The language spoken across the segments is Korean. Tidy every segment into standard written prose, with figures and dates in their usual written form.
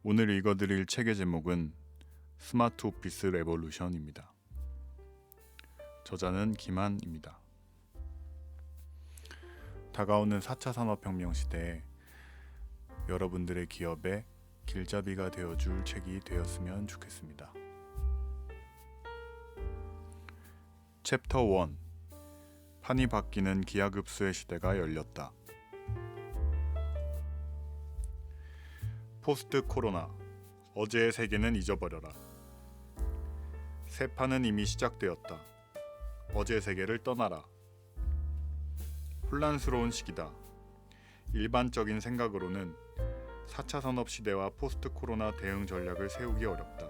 오늘 읽어드릴 책의 제목은 스마트 오피스 레볼루션입니다. 저자는 김한입니다. 다가오는 4차 산업혁명 시대에 여러분들의 기업에 길잡이가 되어줄 책이 되었으면 좋겠습니다. 챕터 1. 판이 바뀌는 기하급수의 시대가 열렸다. 포스트 코로나, 어제의 세계는 잊어버려라. 새 판은 이미 시작되었다. 어제의 세계를 떠나라. 혼란스러운 시기다. 일반적인 생각으로는 4차 산업 시대와 포스트 코로나 대응 전략을 세우기 어렵다.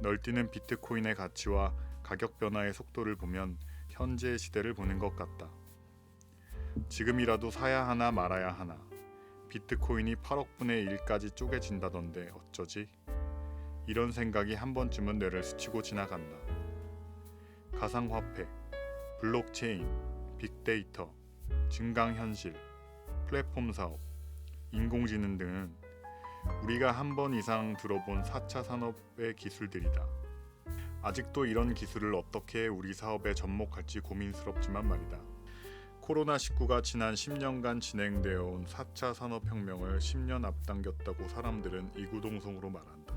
널뛰는 비트코인의 가치와 가격 변화의 속도를 보면 현재의 시대를 보는 것 같다. 지금이라도 사야 하나 말아야 하나. 비트코인이 8억 분의 1까지 쪼개진다던데 어쩌지? 이런 생각이 한 번쯤은 뇌를 스치고 지나간다. 가상화폐, 블록체인, 빅데이터, 증강현실, 플랫폼 사업, 인공지능 등은 우리가 한 번 이상 들어본 4차 산업의 기술들이다. 아직도 이런 기술을 어떻게 우리 사업에 접목할지 고민스럽지만 말이다. 코로나19가 지난 10년간 진행되어 온 4차 산업혁명을 10년 앞당겼다고 사람들은 이구동성으로 말한다.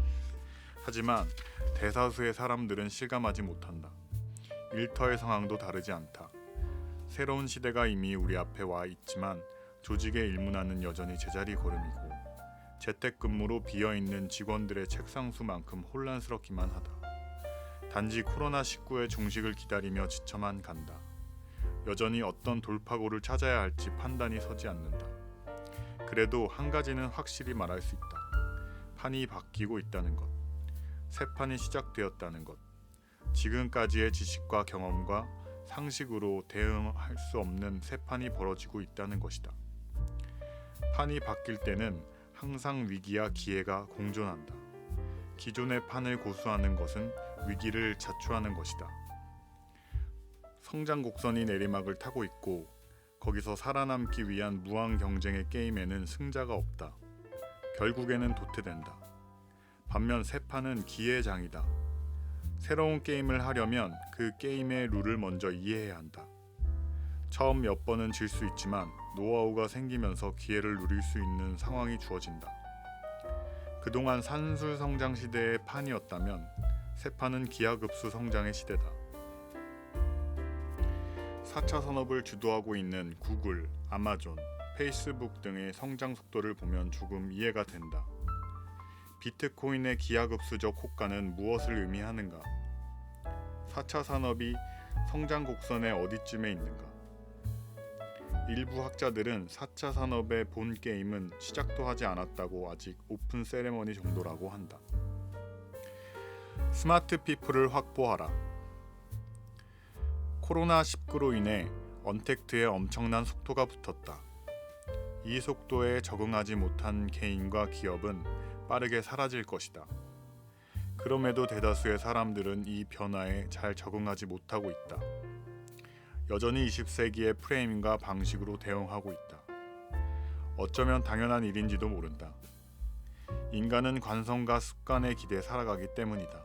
하지만 대다수의 사람들은 실감하지 못한다. 일터의 상황도 다르지 않다. 새로운 시대가 이미 우리 앞에 와 있지만 조직의 일문화는 여전히 제자리 걸음이고 재택근무로 비어있는 직원들의 책상 수만큼 혼란스럽기만 하다. 단지 코로나19의 종식을 기다리며 지쳐만 간다. 여전히 어떤 돌파구를 찾아야 할지 판단이 서지 않는다. 그래도 한 가지는 확실히 말할 수 있다. 판이 바뀌고 있다는 것. 새 판이 시작되었다는 것. 지금까지의 지식과 경험과 상식으로 대응할 수 없는 새 판이 벌어지고 있다는 것이다. 판이 바뀔 때는 항상 위기와 기회가 공존한다. 기존의 판을 고수하는 것은 위기를 자초하는 것이다. 성장 곡선이 내리막을 타고 있고 거기서 살아남기 위한 무한 경쟁의 게임에는 승자가 없다. 결국에는 도태된다. 반면 새 판은 기회의 장이다. 새로운 게임을 하려면 그 게임의 룰을 먼저 이해해야 한다. 처음 몇 번은 질 수 있지만 노하우가 생기면서 기회를 누릴 수 있는 상황이 주어진다. 그동안 산술 성장 시대의 판이었다면 새 판은 기하급수 성장의 시대다. 4차 산업을 주도하고 있는 구글, 아마존, 페이스북 등의 성장 속도를 보면 조금 이해가 된다. 비트코인의 기하급수적 호가는 무엇을 의미하는가? 4차 산업이 성장 곡선의 어디쯤에 있는가? 일부 학자들은 4차 산업의 본 게임은 시작도 하지 않았다고 아직 오픈 세레머니 정도라고 한다. 스마트 피플을 확보하라. 코로나19로 인해 언택트에 엄청난 속도가 붙었다. 이 속도에 적응하지 못한 개인과 기업은 빠르게 사라질 것이다. 그럼에도 대다수의 사람들은 이 변화에 잘 적응하지 못하고 있다. 여전히 20세기의 프레임과 방식으로 대응하고 있다. 어쩌면 당연한 일인지도 모른다. 인간은 관성과 습관에 기대 살아가기 때문이다.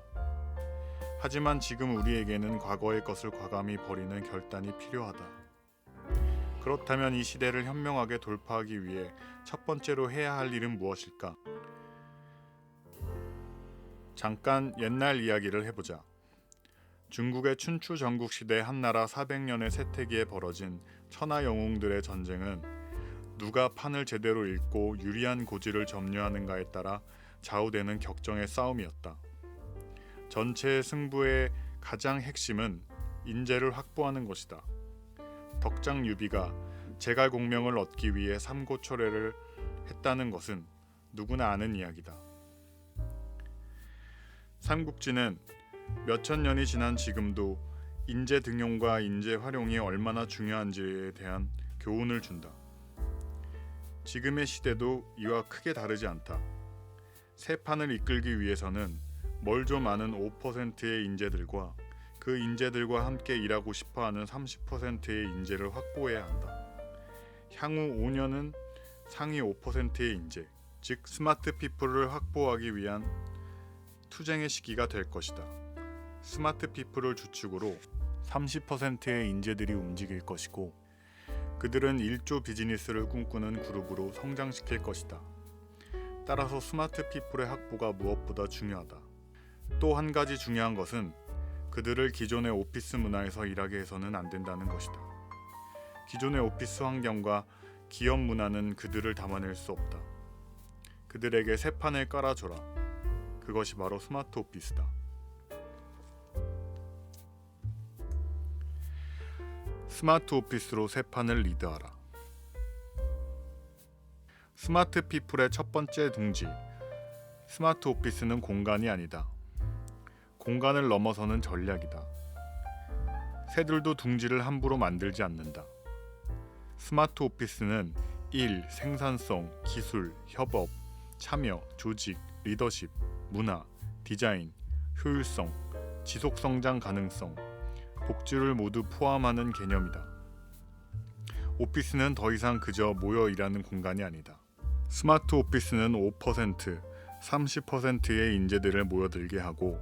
하지만 지금 우리에게는 과거의 것을 과감히 버리는 결단이 필요하다. 그렇다면 이 시대를 현명하게 돌파하기 위해 첫 번째로 해야 할 일은 무엇일까? 잠깐 옛날 이야기를 해보자. 중국의 춘추 전국 시대 한나라 400년의 세태기에 벌어진 천하 영웅들의 전쟁은 누가 판을 제대로 읽고 유리한 고지를 점유하는가에 따라 좌우되는 격정의 싸움이었다. 전체의 승부의 가장 핵심은 인재를 확보하는 것이다. 덕장 유비가 제갈공명을 얻기 위해 삼고초려를 했다는 것은 누구나 아는 이야기다. 삼국지는 몇천 년이 지난 지금도 인재 등용과 인재 활용이 얼마나 중요한지에 대한 교훈을 준다. 지금의 시대도 이와 크게 다르지 않다. 새 판을 이끌기 위해서는 뭘 좀 아는 5%의 인재들과 그 인재들과 함께 일하고 싶어하는 30%의 인재를 확보해야 한다. 향후 5년은 상위 5%의 인재, 즉 스마트 피플을 확보하기 위한 투쟁의 시기가 될 것이다. 스마트 피플을 주축으로 30%의 인재들이 움직일 것이고 그들은 1조 비즈니스를 꿈꾸는 그룹으로 성장시킬 것이다. 따라서 스마트 피플의 확보가 무엇보다 중요하다. 또 한 가지 중요한 것은 그들을 기존의 오피스 문화에서 일하게 해서는 안 된다는 것이다. 기존의 오피스 환경과 기업 문화는 그들을 담아낼 수 없다. 그들에게 새 판을 깔아줘라. 그것이 바로 스마트 오피스다. 스마트 오피스로 새 판을 리드하라. 스마트 피플의 첫 번째 둥지. 스마트 오피스는 공간이 아니다. 공간을 넘어서는 전략이다. 새들도 둥지를 함부로 만들지 않는다. 스마트 오피스는 일, 생산성, 기술, 협업, 참여, 조직, 리더십, 문화, 디자인, 효율성, 지속성장 가능성, 복지를 모두 포함하는 개념이다. 오피스는 더 이상 그저 모여 일하는 공간이 아니다. 스마트 오피스는 5%, 30%의 인재들을 모여들게 하고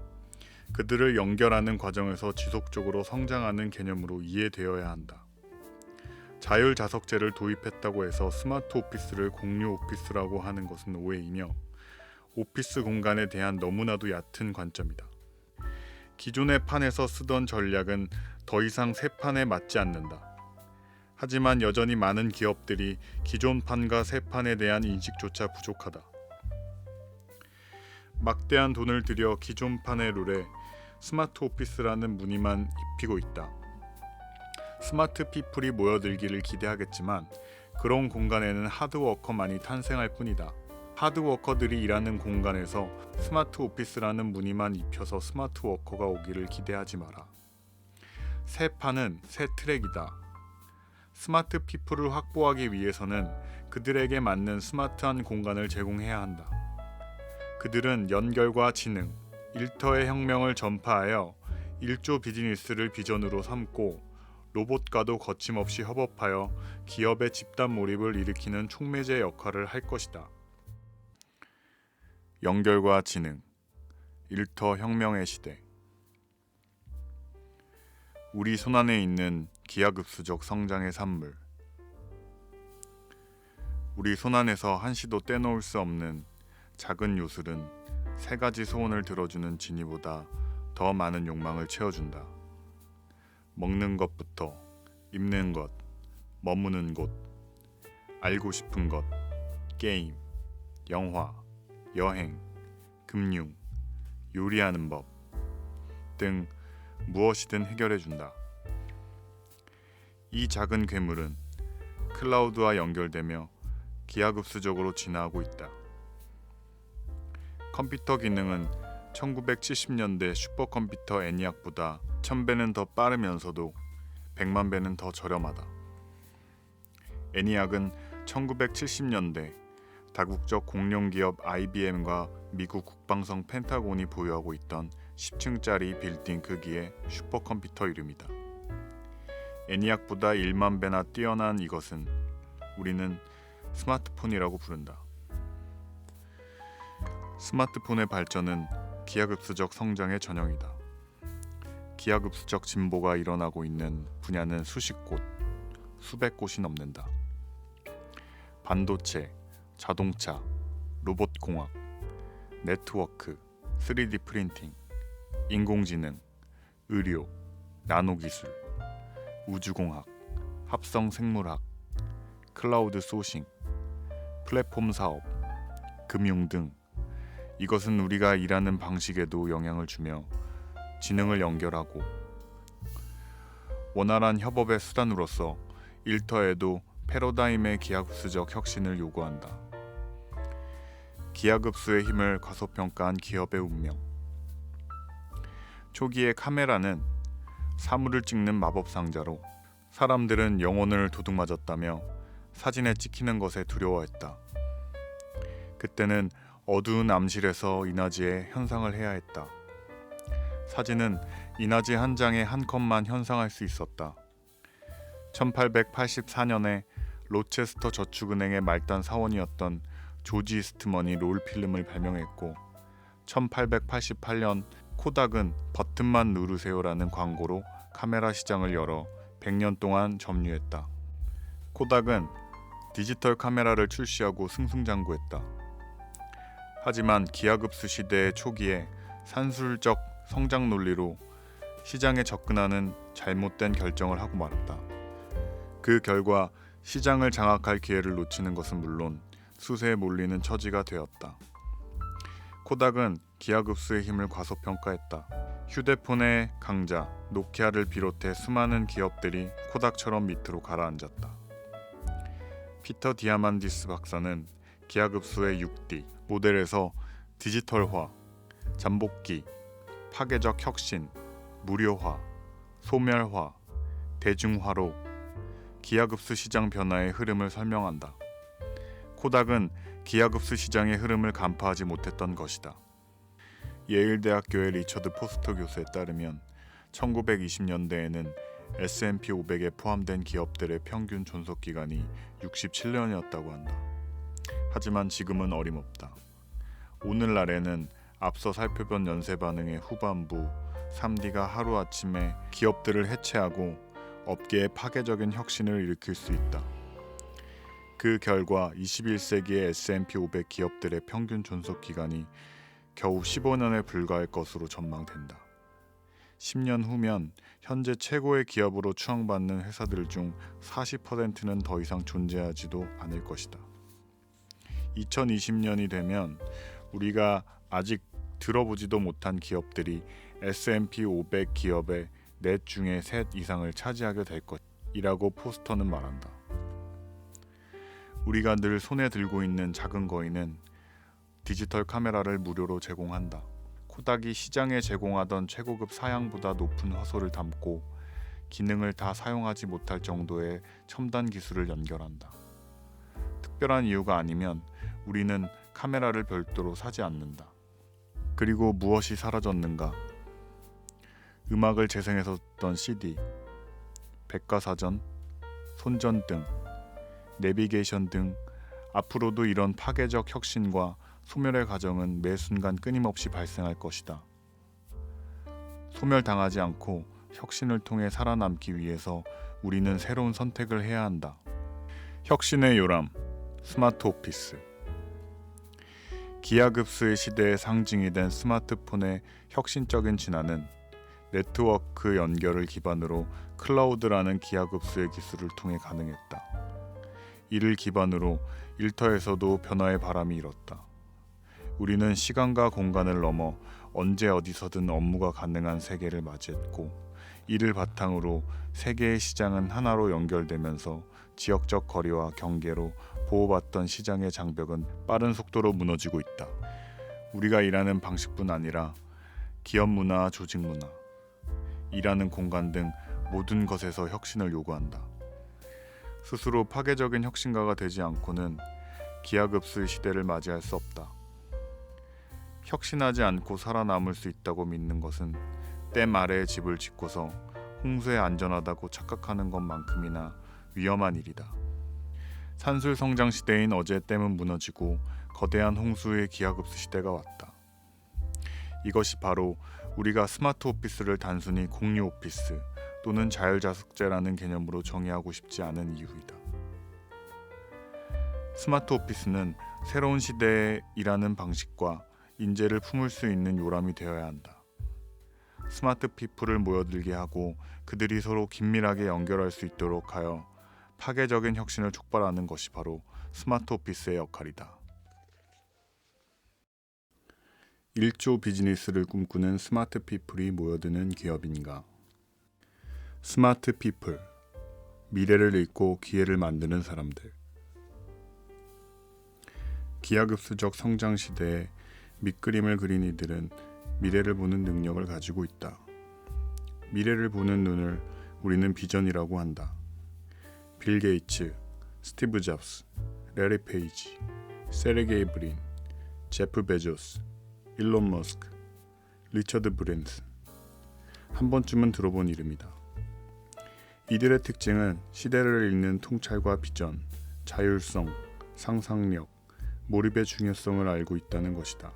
그들을 연결하는 과정에서 지속적으로 성장하는 개념으로 이해되어야 한다. 자율자석제를 도입했다고 해서 스마트 오피스를 공유 오피스라고 하는 것은 오해이며 오피스 공간에 대한 너무나도 얕은 관점이다. 기존의 판에서 쓰던 전략은 더 이상 새 판에 맞지 않는다. 하지만 여전히 많은 기업들이 기존 판과 새 판에 대한 인식조차 부족하다. 막대한 돈을 들여 기존 판의 룰에 스마트 오피스라는 무늬만 입히고 있다. 스마트 피플이 모여들기를 기대하겠지만 그런 공간에는 하드워커만이 탄생할 뿐이다. 하드워커들이 일하는 공간에서 스마트 오피스라는 무늬만 입혀서 스마트 워커가 오기를 기대하지 마라. 새 판은 새 트랙이다. 스마트 피플을 확보하기 위해서는 그들에게 맞는 스마트한 공간을 제공해야 한다. 그들은 연결과 지능, 일터의 혁명을 전파하여 1조 비즈니스를 비전으로 삼고 로봇과도 거침없이 협업하여 기업의 집단 몰입을 일으키는 촉매제 역할을 할 것이다. 연결과 지능, 일터 혁명의 시대. 우리 손안에 있는 기하급수적 성장의 산물. 우리 손안에서 한시도 떼놓을 수 없는 작은 요술은 세 가지 소원을 들어주는 지니보다 더 많은 욕망을 채워준다. 먹는 것부터 입는 것, 머무는 곳, 알고 싶은 것, 게임, 영화, 여행, 금융, 요리하는 법 등 무엇이든 해결해준다. 이 작은 괴물은 클라우드와 연결되며 기하급수적으로 진화하고 있다. 컴퓨터 기능은 1970년대 슈퍼컴퓨터 애니악보다 1000배는 더 빠르면서도 100만 배는 더 저렴하다. 애니악은 1970년대 다국적 공룡기업 IBM과 미국 국방성 펜타곤이 보유하고 있던 10층짜리 빌딩 크기의 슈퍼컴퓨터 이름이다. 애니악보다 1만 배나 뛰어난 이것은 우리는 스마트폰이라고 부른다. 스마트폰의 발전은 기하급수적 성장의 전형이다. 기하급수적 진보가 일어나고 있는 분야는 수십 곳, 수백 곳이 넘는다. 반도체, 자동차, 로봇공학, 네트워크, 3D 프린팅, 인공지능, 의료, 나노기술, 우주공학, 합성생물학, 클라우드 소싱, 플랫폼 사업, 금융 등 이것은 우리가 일하는 방식에도 영향을 주며 지능을 연결하고 원활한 협업의 수단으로서 일터에도 패러다임의 기하급수적 혁신을 요구한다. 기하급수의 힘을 과소평가한 기업의 운명. 초기의 카메라는 사물을 찍는 마법 상자로 사람들은 영혼을 도둑맞았다며 사진에 찍히는 것에 두려워했다. 그때는 어두운 암실에서 이나지의 현상을 해야 했다. 사진은 이나지 한 장에 한 컷만 현상할 수 있었다. 1884년에 로체스터 저축은행의 말단 사원이었던 조지 이스트먼이 롤 필름을 발명했고 1888년 코닥은 버튼만 누르세요라는 광고로 카메라 시장을 열어 100년 동안 점유했다. 코닥은 디지털 카메라를 출시하고 승승장구했다. 하지만 기하급수 시대의 초기에 산술적 성장 논리로 시장에 접근하는 잘못된 결정을 하고 말았다. 그 결과 시장을 장악할 기회를 놓치는 것은 물론 수세에 몰리는 처지가 되었다. 코닥은 기하급수의 힘을 과소평가했다. 휴대폰의 강자 노키아를 비롯해 수많은 기업들이 코닥처럼 밑으로 가라앉았다. 피터 디아만디스 박사는 기하급수의 6D 모델에서 디지털화, 잠복기, 파괴적 혁신, 무료화, 소멸화, 대중화로 기하급수 시장 변화의 흐름을 설명한다. 코닥은 기하급수 시장의 흐름을 간파하지 못했던 것이다. 예일대학교의 리처드 포스터 교수에 따르면 1920년대에는 S&P 500에 포함된 기업들의 평균 존속기간이 67년이었다고 한다. 하지만 지금은 어림없다. 오늘날에는 앞서 살펴본 연쇄 반응의 후반부 3D가 하루아침에 기업들을 해체하고 업계에 파괴적인 혁신을 일으킬 수 있다. 그 결과 21세기의 S&P 500 기업들의 평균 존속기간이 겨우 15년에 불과할 것으로 전망된다. 10년 후면 현재 최고의 기업으로 추앙받는 회사들 중 40%는 더 이상 존재하지도 않을 것이다. 2020년이 되면 우리가 아직 들어보지도 못한 기업들이 S&P 500 기업의 넷 중에 셋 이상을 차지하게 될 것이라고 포스터는 말한다. 우리가 늘 손에 들고 있는 작은 거인은 디지털 카메라를 무료로 제공한다. 코닥이 시장에 제공하던 최고급 사양보다 높은 화소를 담고 기능을 다 사용하지 못할 정도의 첨단 기술을 연결한다. 특별한 이유가 아니면 우리는 카메라를 별도로 사지 않는다. 그리고 무엇이 사라졌는가? 음악을 재생해서 듣던 CD, 백과사전, 손전등, 내비게이션 등 앞으로도 이런 파괴적 혁신과 소멸의 과정은 매 순간 끊임없이 발생할 것이다. 소멸당하지 않고 혁신을 통해 살아남기 위해서 우리는 새로운 선택을 해야 한다. 혁신의 요람, 스마트 오피스. 기하급수의 시대의 상징이 된 스마트폰의 혁신적인 진화는 네트워크 연결을 기반으로 클라우드라는 기하급수의 기술을 통해 가능했다. 이를 기반으로 일터에서도 변화의 바람이 일었다. 우리는 시간과 공간을 넘어 언제 어디서든 업무가 가능한 세계를 맞이했고, 이를 바탕으로 세계의 시장은 하나로 연결되면서 지역적 거리와 경계로 보호받던 시장의 장벽은 빠른 속도로 무너지고 있다. 우리가 일하는 방식뿐 아니라 기업 문화, 조직 문화, 일하는 공간 등 모든 것에서 혁신을 요구한다. 스스로 파괴적인 혁신가가 되지 않고는 기하급수의 시대를 맞이할 수 없다. 혁신하지 않고 살아남을 수 있다고 믿는 것은 댐 아래에 집을 짓고서 홍수에 안전하다고 착각하는 것만큼이나 위험한 일이다. 산술 성장 시대인 어제 댐은 무너지고 거대한 홍수의 기하급수 시대가 왔다. 이것이 바로 우리가 스마트 오피스를 단순히 공유 오피스 또는 자율자숙제라는 개념으로 정의하고 싶지 않은 이유이다. 스마트 오피스는 새로운 시대의 일하는 방식과 인재를 품을 수 있는 요람이 되어야 한다. 스마트 피플을 모여들게 하고 그들이 서로 긴밀하게 연결할 수 있도록 하여 파괴적인 혁신을 촉발하는 것이 바로 스마트 오피스의 역할이다. 1조 비즈니스를 꿈꾸는 스마트 피플이 모여드는 기업인가? 스마트 피플, 미래를 읽고 기회를 만드는 사람들. 기하급수적 성장 시대에 밑그림을 그린 이들은 미래를 보는 능력을 가지고 있다. 미래를 보는 눈을 우리는 비전이라고 한다. 빌 게이츠, 스티브 잡스, 레리 페이지, 세르게이 브린, 제프 베조스, 일론 머스크, 리처드 브랜슨. 한 번쯤은 들어본 이름이다. 이들의 특징은 시대를 읽는 통찰과 비전, 자율성, 상상력, 몰입의 중요성을 알고 있다는 것이다.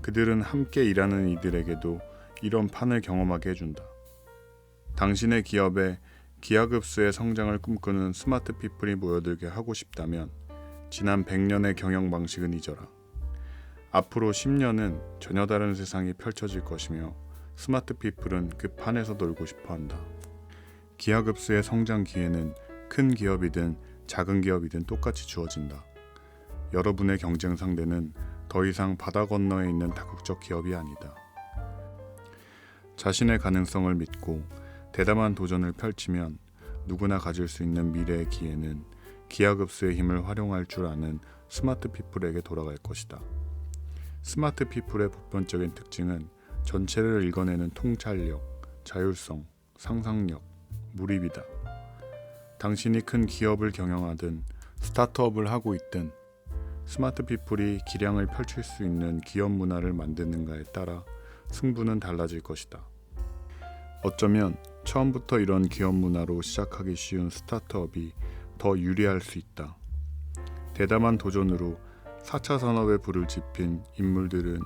그들은 함께 일하는 이들에게도 이런 판을 경험하게 해준다. 당신의 기업에 기하급수의 성장을 꿈꾸는 스마트 피플이 모여들게 하고 싶다면 지난 100년의 경영 방식은 잊어라. 앞으로 10년은 전혀 다른 세상이 펼쳐질 것이며 스마트 피플은 그 판에서 놀고 싶어 한다. 기하급수의 성장 기회는 큰 기업이든 작은 기업이든 똑같이 주어진다. 여러분의 경쟁 상대는 더 이상 바다 건너에 있는 다국적 기업이 아니다. 자신의 가능성을 믿고 대담한 도전을 펼치면 누구나 가질 수 있는 미래의 기회는 기하급수의 힘을 활용할 줄 아는 스마트 피플에게 돌아갈 것이다. 스마트 피플의 보편적인 특징은 전체를 읽어내는 통찰력, 자율성, 상상력, 몰입이다. 당신이 큰 기업을 경영하든 스타트업을 하고 있든 스마트 피플이 기량을 펼칠 수 있는 기업 문화를 만드는가에 따라 승부는 달라질 것이다. 어쩌면 처음부터 이런 기업 문화로 시작하기 쉬운 스타트업이 더 유리할 수 있다. 대담한 도전으로 4차 산업의 불을 지핀 인물들은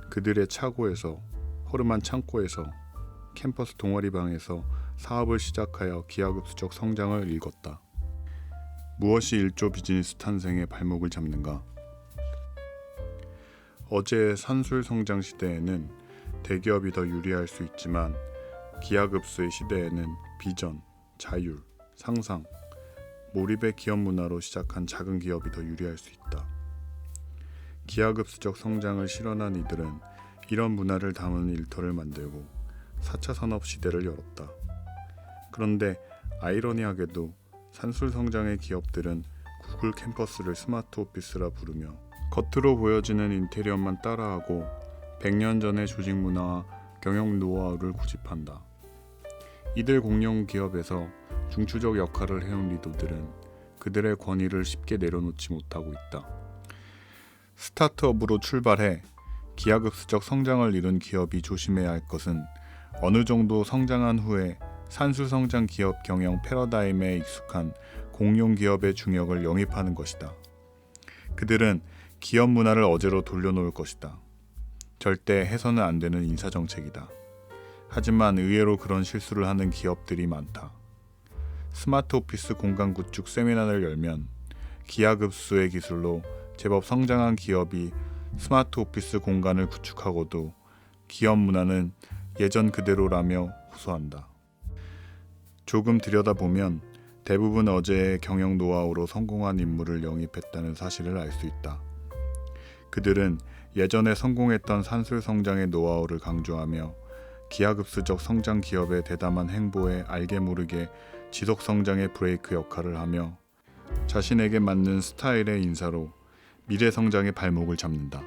그들의 차고에서, 허름한 창고에서, 캠퍼스 동아리방에서 사업을 시작하여 기하급수적 성장을 일궜다. 무엇이 1조 비즈니스 탄생의 발목을 잡는가? 어제의 산술 성장 시대에는 대기업이 더 유리할 수 있지만 기하급수의 시대에는 비전, 자율, 상상, 몰입의 기업 문화로 시작한 작은 기업이 더 유리할 수 있다. 기하급수적 성장을 실현한 이들은 이런 문화를 담은 일터를 만들고 4차 산업 시대를 열었다. 그런데 아이러니하게도 산술 성장의 기업들은 구글 캠퍼스를 스마트 오피스라 부르며 겉으로 보여지는 인테리어만 따라하고 100년 전의 조직 문화와 경영 노하우를 고집한다. 이들 공룡 기업에서 중추적 역할을 해온 리더들은 그들의 권위를 쉽게 내려놓지 못하고 있다. 스타트업으로 출발해 기하급수적 성장을 이룬 기업이 조심해야 할 것은 어느 정도 성장한 후에 산술 성장 기업 경영 패러다임에 익숙한 공룡 기업의 중역을 영입하는 것이다. 그들은 기업 문화를 어제로 돌려놓을 것이다. 절대 해서는 안 되는 인사정책이다. 하지만 의외로 그런 실수를 하는 기업들이 많다. 스마트 오피스 공간 구축 세미나를 열면 기하급수의 기술로 제법 성장한 기업이 스마트 오피스 공간을 구축하고도 기업 문화는 예전 그대로라며 호소한다. 조금 들여다보면 대부분 어제의 경영 노하우로 성공한 인물을 영입했다는 사실을 알 수 있다. 그들은 예전에 성공했던 산술 성장의 노하우를 강조하며 기하급수적 성장 기업의 대담한 행보에 알게 모르게 지속 성장의 브레이크 역할을 하며 자신에게 맞는 스타일의 인사로 미래 성장의 발목을 잡는다.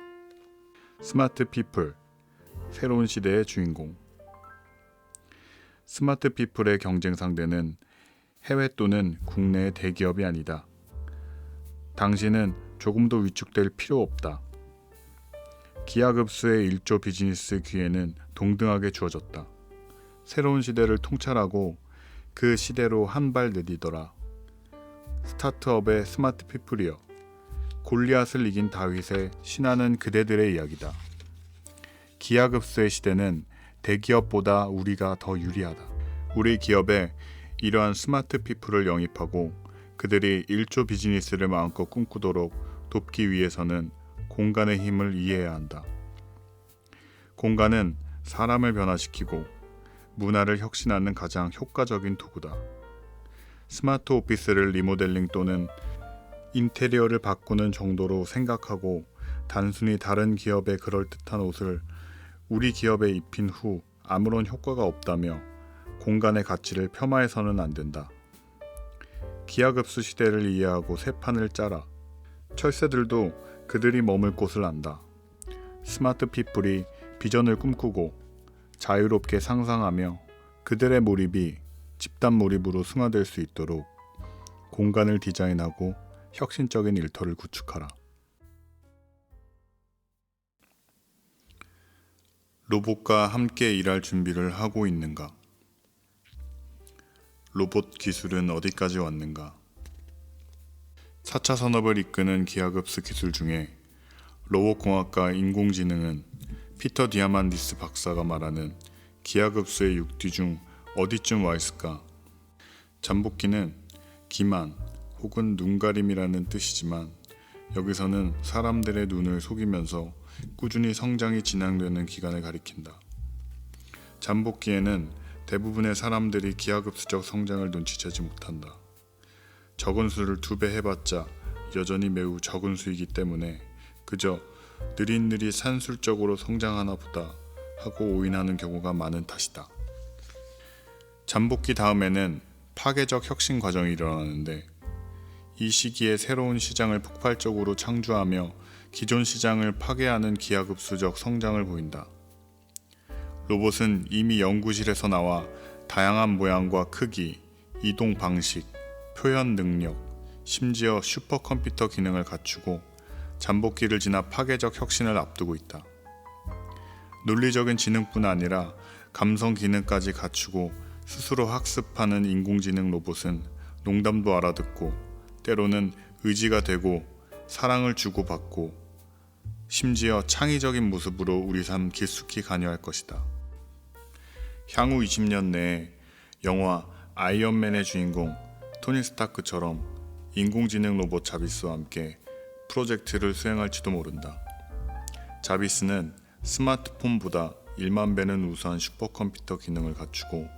스마트 피플, 새로운 시대의 주인공. 스마트 피플의 경쟁 상대는 해외 또는 국내의 대기업이 아니다. 당신은 조금도 위축될 필요 없다. 기하급수의 1조 비즈니스 기회는 동등하게 주어졌다. 새로운 시대를 통찰하고 그 시대로 한 발 내디더라. 스타트업의 스마트 피플이여, 골리앗을 이긴 다윗의 신화는 그대들의 이야기다. 기하급수의 시대는 대기업보다 우리가 더 유리하다. 우리 기업에 이러한 스마트 피플을 영입하고 그들이 1조 비즈니스를 마음껏 꿈꾸도록 돕기 위해서는 공간의 힘을 이해해야 한다. 공간은 사람을 변화시키고 문화를 혁신하는 가장 효과적인 도구다. 스마트 오피스를 리모델링 또는 인테리어를 바꾸는 정도로 생각하고 단순히 다른 기업의 그럴듯한 옷을 우리 기업에 입힌 후 아무런 효과가 없다며 공간의 가치를 폄하해서는 안 된다. 기하급수 시대를 이해하고 새 판을 짜라. 철새들도 그들이 머물 곳을 안다. 스마트 피플이 비전을 꿈꾸고 자유롭게 상상하며 그들의 몰입이 집단 몰입으로 승화될 수 있도록 공간을 디자인하고 혁신적인 일터를 구축하라. 로봇과 함께 일할 준비를 하고 있는가? 로봇 기술은 어디까지 왔는가? 4차 산업을 이끄는 기하급수 기술 중에 로봇공학과 인공지능은 피터 디아만디스 박사가 말하는 기하급수의 6D 중 어디쯤 와 있을까? 잠복기는 기만 혹은 눈가림이라는 뜻이지만 여기서는 사람들의 눈을 속이면서 꾸준히 성장이 진행되는 기간을 가리킨다. 잠복기에는 대부분의 사람들이 기하급수적 성장을 눈치채지 못한다. 적은 수를 2배 해봤자 여전히 매우 적은 수이기 때문에 그저 느릿느릿 산술적으로 성장하나 보다 하고 오인하는 경우가 많은 탓이다. 잠복기 다음에는 파괴적 혁신 과정이 일어나는데 이 시기에 새로운 시장을 폭발적으로 창조하며 기존 시장을 파괴하는 기하급수적 성장을 보인다. 로봇은 이미 연구실에서 나와 다양한 모양과 크기, 이동 방식, 표현 능력, 심지어 슈퍼컴퓨터 기능을 갖추고 잠복기를 지나 파괴적 혁신을 앞두고 있다. 논리적인 지능뿐 아니라 감성 기능까지 갖추고 스스로 학습하는 인공지능 로봇은 농담도 알아듣고 때로는 의지가 되고 사랑을 주고받고 심지어 창의적인 모습으로 우리 삶 깊숙이 관여할 것이다. 향후 20년 내에 영화 아이언맨의 주인공 토니 스타크처럼 인공지능 로봇 자비스와 함께 프로젝트를 수행할지도 모른다. 자비스는 스마트폰보다 1만 배는 우수한 슈퍼컴퓨터 기능을 갖추고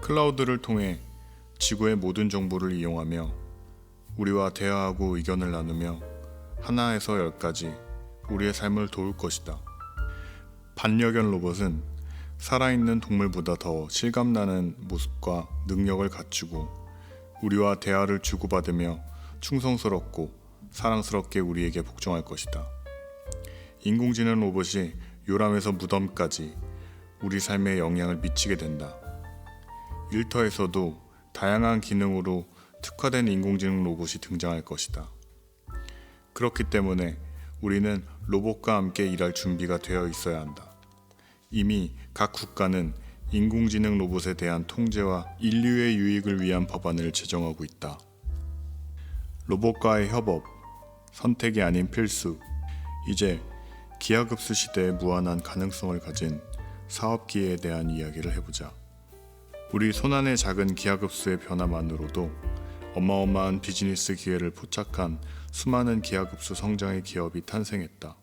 클라우드를 통해 지구의 모든 정보를 이용하며 우리와 대화하고 의견을 나누며 하나에서 10까지 우리의 삶을 도울 것이다. 반려견 로봇은 살아있는 동물보다 더 실감나는 모습과 능력을 갖추고 우리와 대화를 주고받으며 충성스럽고 사랑스럽게 우리에게 복종할 것이다. 인공지능 로봇이 요람에서 무덤까지 우리 삶에 영향을 미치게 된다. 일터에서도 다양한 기능으로 특화된 인공지능 로봇이 등장할 것이다. 그렇기 때문에 우리는 로봇과 함께 일할 준비가 되어 있어야 한다. 이미 각 국가는 인공지능 로봇에 대한 통제와 인류의 유익을 위한 법안을 제정하고 있다. 로봇과의 협업, 선택이 아닌 필수. 이제 기하급수 시대의 무한한 가능성을 가진 사업 기회에 대한 이야기를 해보자. 우리 손안의 작은 기하급수의 변화만으로도 어마어마한 비즈니스 기회를 포착한 수많은 기하급수 성장의 기업이 탄생했다.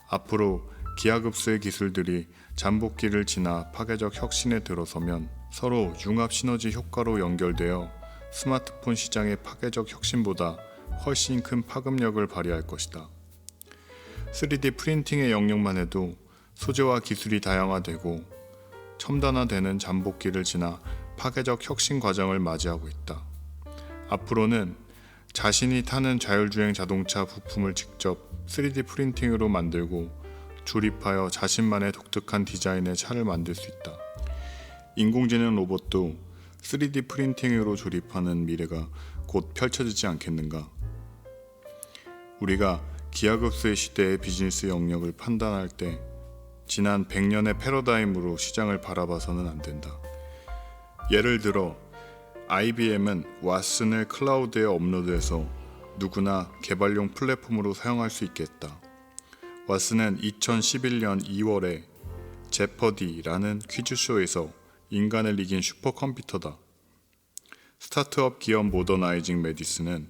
앞으로 기하급수의 기술들이 잠복기를 지나 파괴적 혁신에 들어서면 서로 융합 시너지 효과로 연결되어 스마트폰 시장의 파괴적 혁신보다 훨씬 큰 파급력을 발휘할 것이다. 3D 프린팅의 영역만 해도 소재와 기술이 다양화되고 첨단화되는 잠복기를 지나 파괴적 혁신 과정을 맞이하고 있다. 앞으로는 자신이 타는 자율주행 자동차 부품을 직접 3D 프린팅으로 만들고 조립하여 자신만의 독특한 디자인의 차를 만들 수 있다. 인공지능 로봇도 3D 프린팅으로 조립하는 미래가 곧 펼쳐지지 않겠는가? 우리가 기하급수의 시대의 비즈니스 영역을 판단할 때 지난 100년의 패러다임으로 시장을 바라봐서는 안 된다. 예를 들어 IBM은 왓슨을 클라우드에 업로드해서 누구나 개발용 플랫폼으로 사용할 수 있겠다. 왓슨은 2011년 2월에 제퍼디라는 퀴즈쇼에서 인간을 이긴 슈퍼컴퓨터다. 스타트업 기업 모더나이징 메디슨은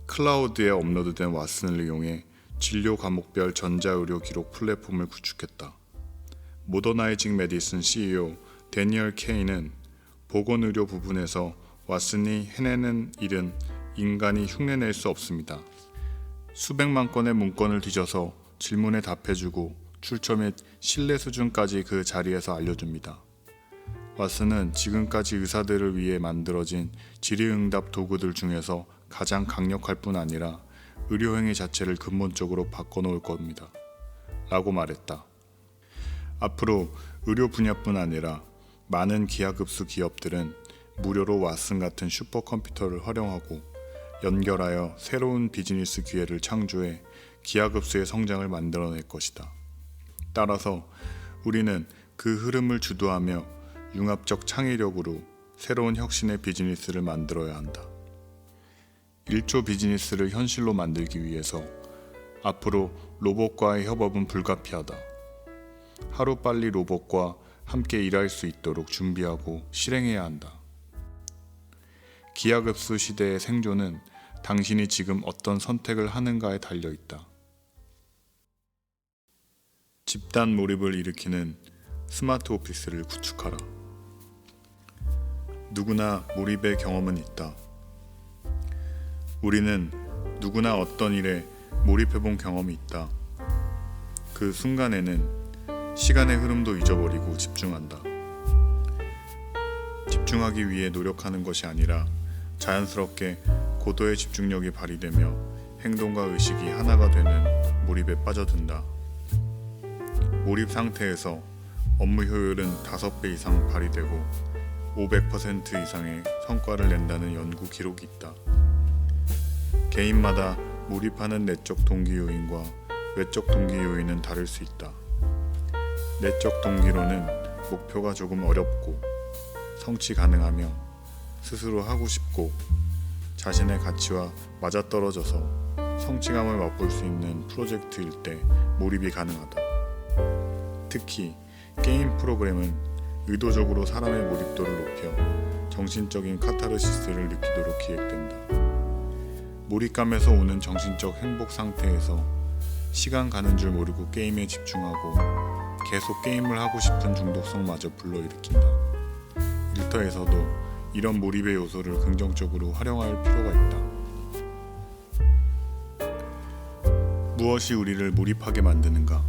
클라우드에 업로드된 왓슨을 이용해 진료 과목별 전자의료 기록 플랫폼을 구축했다. 모더나이징 메디슨 CEO 데니얼 케이는 보건의료 부분에서 왓슨이 해내는 일은 인간이 흉내낼 수 없습니다. 수백만 건의 문건을 뒤져서 질문에 답해주고 출처 및 신뢰 수준까지 그 자리에서 알려줍니다. 왓슨은 지금까지 의사들을 위해 만들어진 질의응답 도구들 중에서 가장 강력할 뿐 아니라 의료행위 자체를 근본적으로 바꿔놓을 겁니다. 라고 말했다. 앞으로 의료 분야뿐 아니라 많은 기하급수 기업들은 무료로 왓슨 같은 슈퍼컴퓨터를 활용하고 연결하여 새로운 비즈니스 기회를 창조해 기하급수의 성장을 만들어낼 것이다. 따라서 우리는 그 흐름을 주도하며 융합적 창의력으로 새로운 혁신의 비즈니스를 만들어야 한다. 1조 비즈니스를 현실로 만들기 위해서 앞으로 로봇과의 협업은 불가피하다. 하루빨리 로봇과 함께 일할 수 있도록 준비하고 실행해야 한다. 기하급수 시대의 생존은 당신이 지금 어떤 선택을 하는가에 달려 있다. 집단 몰입을 일으키는 스마트 오피스를 구축하라. 누구나 몰입의 경험은 있다. 우리는 누구나 어떤 일에 몰입해본 경험이 있다. 그 순간에는 시간의 흐름도 잊어버리고 집중한다. 집중하기 위해 노력하는 것이 아니라 자연스럽게 고도의 집중력이 발휘되며 행동과 의식이 하나가 되는 몰입에 빠져든다. 몰입 상태에서 업무 효율은 5배 이상 발휘되고 500% 이상의 성과를 낸다는 연구 기록이 있다. 개인마다 몰입하는 내적 동기 요인과 외적 동기 요인은 다를 수 있다. 내적 동기로는 목표가 조금 어렵고 성취 가능하며 스스로 하고 싶고 자신의 가치와 맞아떨어져서 성취감을 맛볼 수 있는 프로젝트일 때 몰입이 가능하다. 특히 게임 프로그램은 의도적으로 사람의 몰입도를 높여 정신적인 카타르시스를 느끼도록 기획된다. 몰입감에서 오는 정신적 행복 상태에서 시간 가는 줄 모르고 게임에 집중하고 계속 게임을 하고 싶은 중독성마저 불러일으킨다. 일터에서도 이런 몰입의 요소를 긍정적으로 활용할 필요가 있다. 무엇이 우리를 몰입하게 만드는가?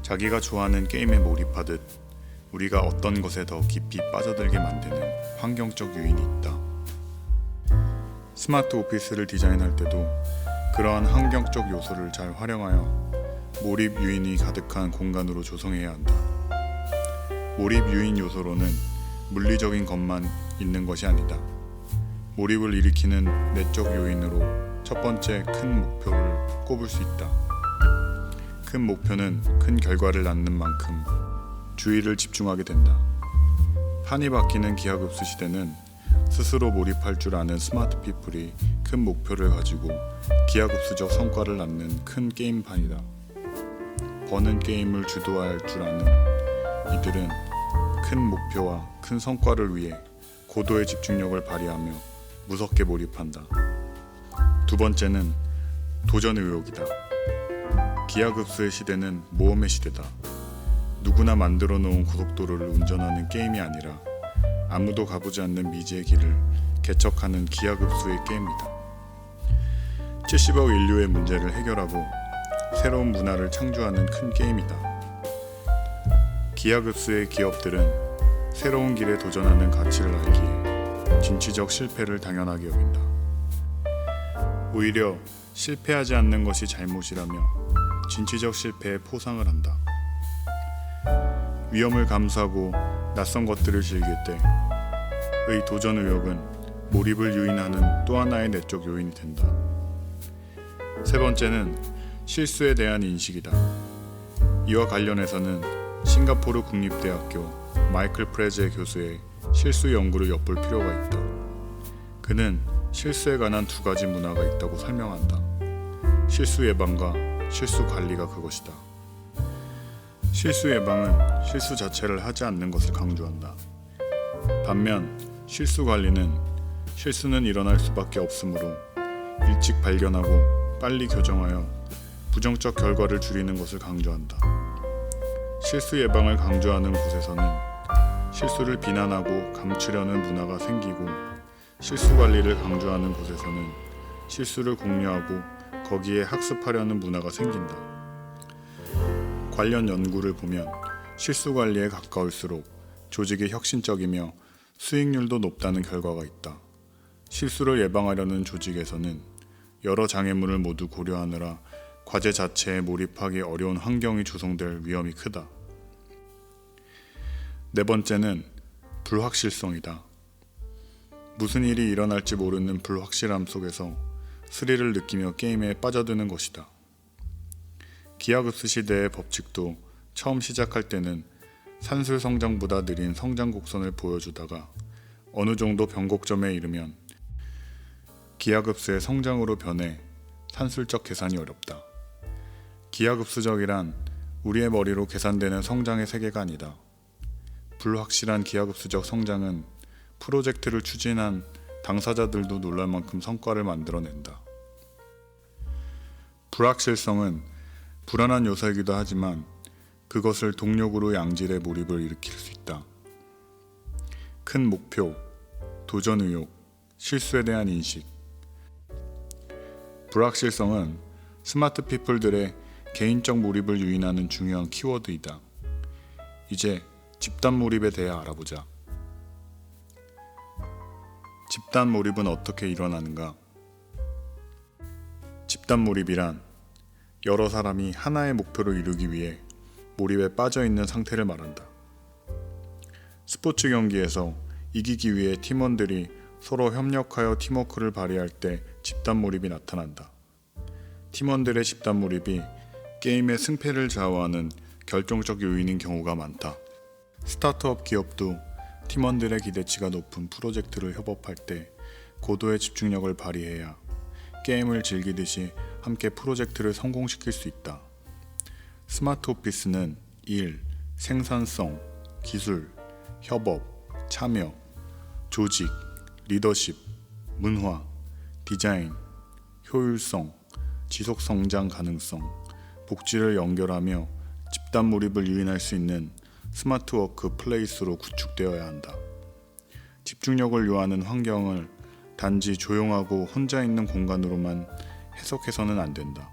자기가 좋아하는 게임에 몰입하듯 우리가 어떤 것에 더 깊이 빠져들게 만드는 환경적 요인이 있다. 스마트 오피스를 디자인할 때도 그러한 환경적 요소를 잘 활용하여 몰입 요인이 가득한 공간으로 조성해야 한다. 몰입 요인 요소로는 물리적인 것만 있는 것이 아니다. 몰입을 일으키는 내적 요인으로 첫 번째 큰 목표를 꼽을 수 있다. 큰 목표는 큰 결과를 낳는 만큼 주의를 집중하게 된다. 판이 바뀌는 기하급수 시대는 스스로 몰입할 줄 아는 스마트 피플이 큰 목표를 가지고 기하급수적 성과를 낳는 큰 게임판이다. 버는 게임을 주도할 줄 아는 이들은 큰 목표와 큰 성과를 위해 고도의 집중력을 발휘하며 무섭게 몰입한다. 두 번째는 도전 의욕이다. 기하급수의 시대는 모험의 시대다. 누구나 만들어 놓은 고속도로를 운전하는 게임이 아니라 아무도 가보지 않는 미지의 길을 개척하는 기하급수의 게임이다. 70억 인류의 문제를 해결하고 새로운 문화를 창조하는 큰 게임이다. 기하급수의 기업들은 새로운 길에 도전하는 가치를 알기에 진취적 실패를 당연하게 여긴다. 오히려 실패하지 않는 것이 잘못이라며 진취적 실패에 포상을 한다. 위험을 감수하고 낯선 것들을 즐길 때의 도전 의욕은 몰입을 유인하는 또 하나의 내적 요인이 된다. 세 번째는 실수에 대한 인식이다. 이와 관련해서는 싱가포르 국립대학교 마이클 프레제 교수의 실수 연구를 엿볼 필요가 있다. 그는 실수에 관한 두 가지 문화가 있다고 설명한다. 실수 예방과 실수 관리가 그것이다. 실수 예방은 실수 자체를 하지 않는 것을 강조한다. 반면 실수 관리는 실수는 일어날 수밖에 없으므로 일찍 발견하고 빨리 교정하여 부정적 결과를 줄이는 것을 강조한다. 실수 예방을 강조하는 곳에서는 실수를 비난하고 감추려는 문화가 생기고 실수 관리를 강조하는 곳에서는 실수를 공유하고 거기에 학습하려는 문화가 생긴다. 관련 연구를 보면 실수 관리에 가까울수록 조직이 혁신적이며 수익률도 높다는 결과가 있다. 실수를 예방하려는 조직에서는 여러 장애물을 모두 고려하느라 과제 자체에 몰입하기 어려운 환경이 조성될 위험이 크다. 네 번째는 불확실성이다. 무슨 일이 일어날지 모르는 불확실함 속에서 스릴을 느끼며 게임에 빠져드는 것이다. 기하급수 시대의 법칙도 처음 시작할 때는 산술 성장보다 느린 성장 곡선을 보여주다가 어느 정도 변곡점에 이르면 기하급수의 성장으로 변해 산술적 계산이 어렵다. 기하급수적이란 우리의 머리로 계산되는 성장의 세계가 아니다. 불확실한 기하급수적 성장은 프로젝트를 추진한 당사자들도 놀랄 만큼 성과를 만들어낸다. 불확실성은 불안한 요소이기도 하지만 그것을 동력으로 양질의 몰입을 일으킬 수 있다. 큰 목표, 도전 의욕, 실수에 대한 인식. 불확실성은 스마트 피플들의 개인적 몰입을 유인하는 중요한 키워드이다. 이제 집단 몰입에 대해 알아보자. 집단 몰입은 어떻게 일어나는가? 집단 몰입이란 여러 사람이 하나의 목표를 이루기 위해 몰입에 빠져 있는 상태를 말한다. 스포츠 경기에서 이기기 위해 팀원들이 서로 협력하여 팀워크를 발휘할 때 집단 몰입이 나타난다. 팀원들의 집단 몰입이 게임의 승패를 좌우하는 결정적 요인인 경우가 많다. 스타트업 기업도 팀원들의 기대치가 높은 프로젝트를 협업할 때 고도의 집중력을 발휘해야 게임을 즐기듯이 함께 프로젝트를 성공시킬 수 있다. 스마트 오피스는 일, 생산성, 기술, 협업, 참여, 조직, 리더십, 문화, 디자인, 효율성, 지속 성장 가능성, 복지를 연결하며 집단 몰입을 유인할 수 있는 스마트 워크 플레이스로 구축되어야 한다. 집중력을 요하는 환경을 단지 조용하고 혼자 있는 공간으로만 해석해서는 안 된다.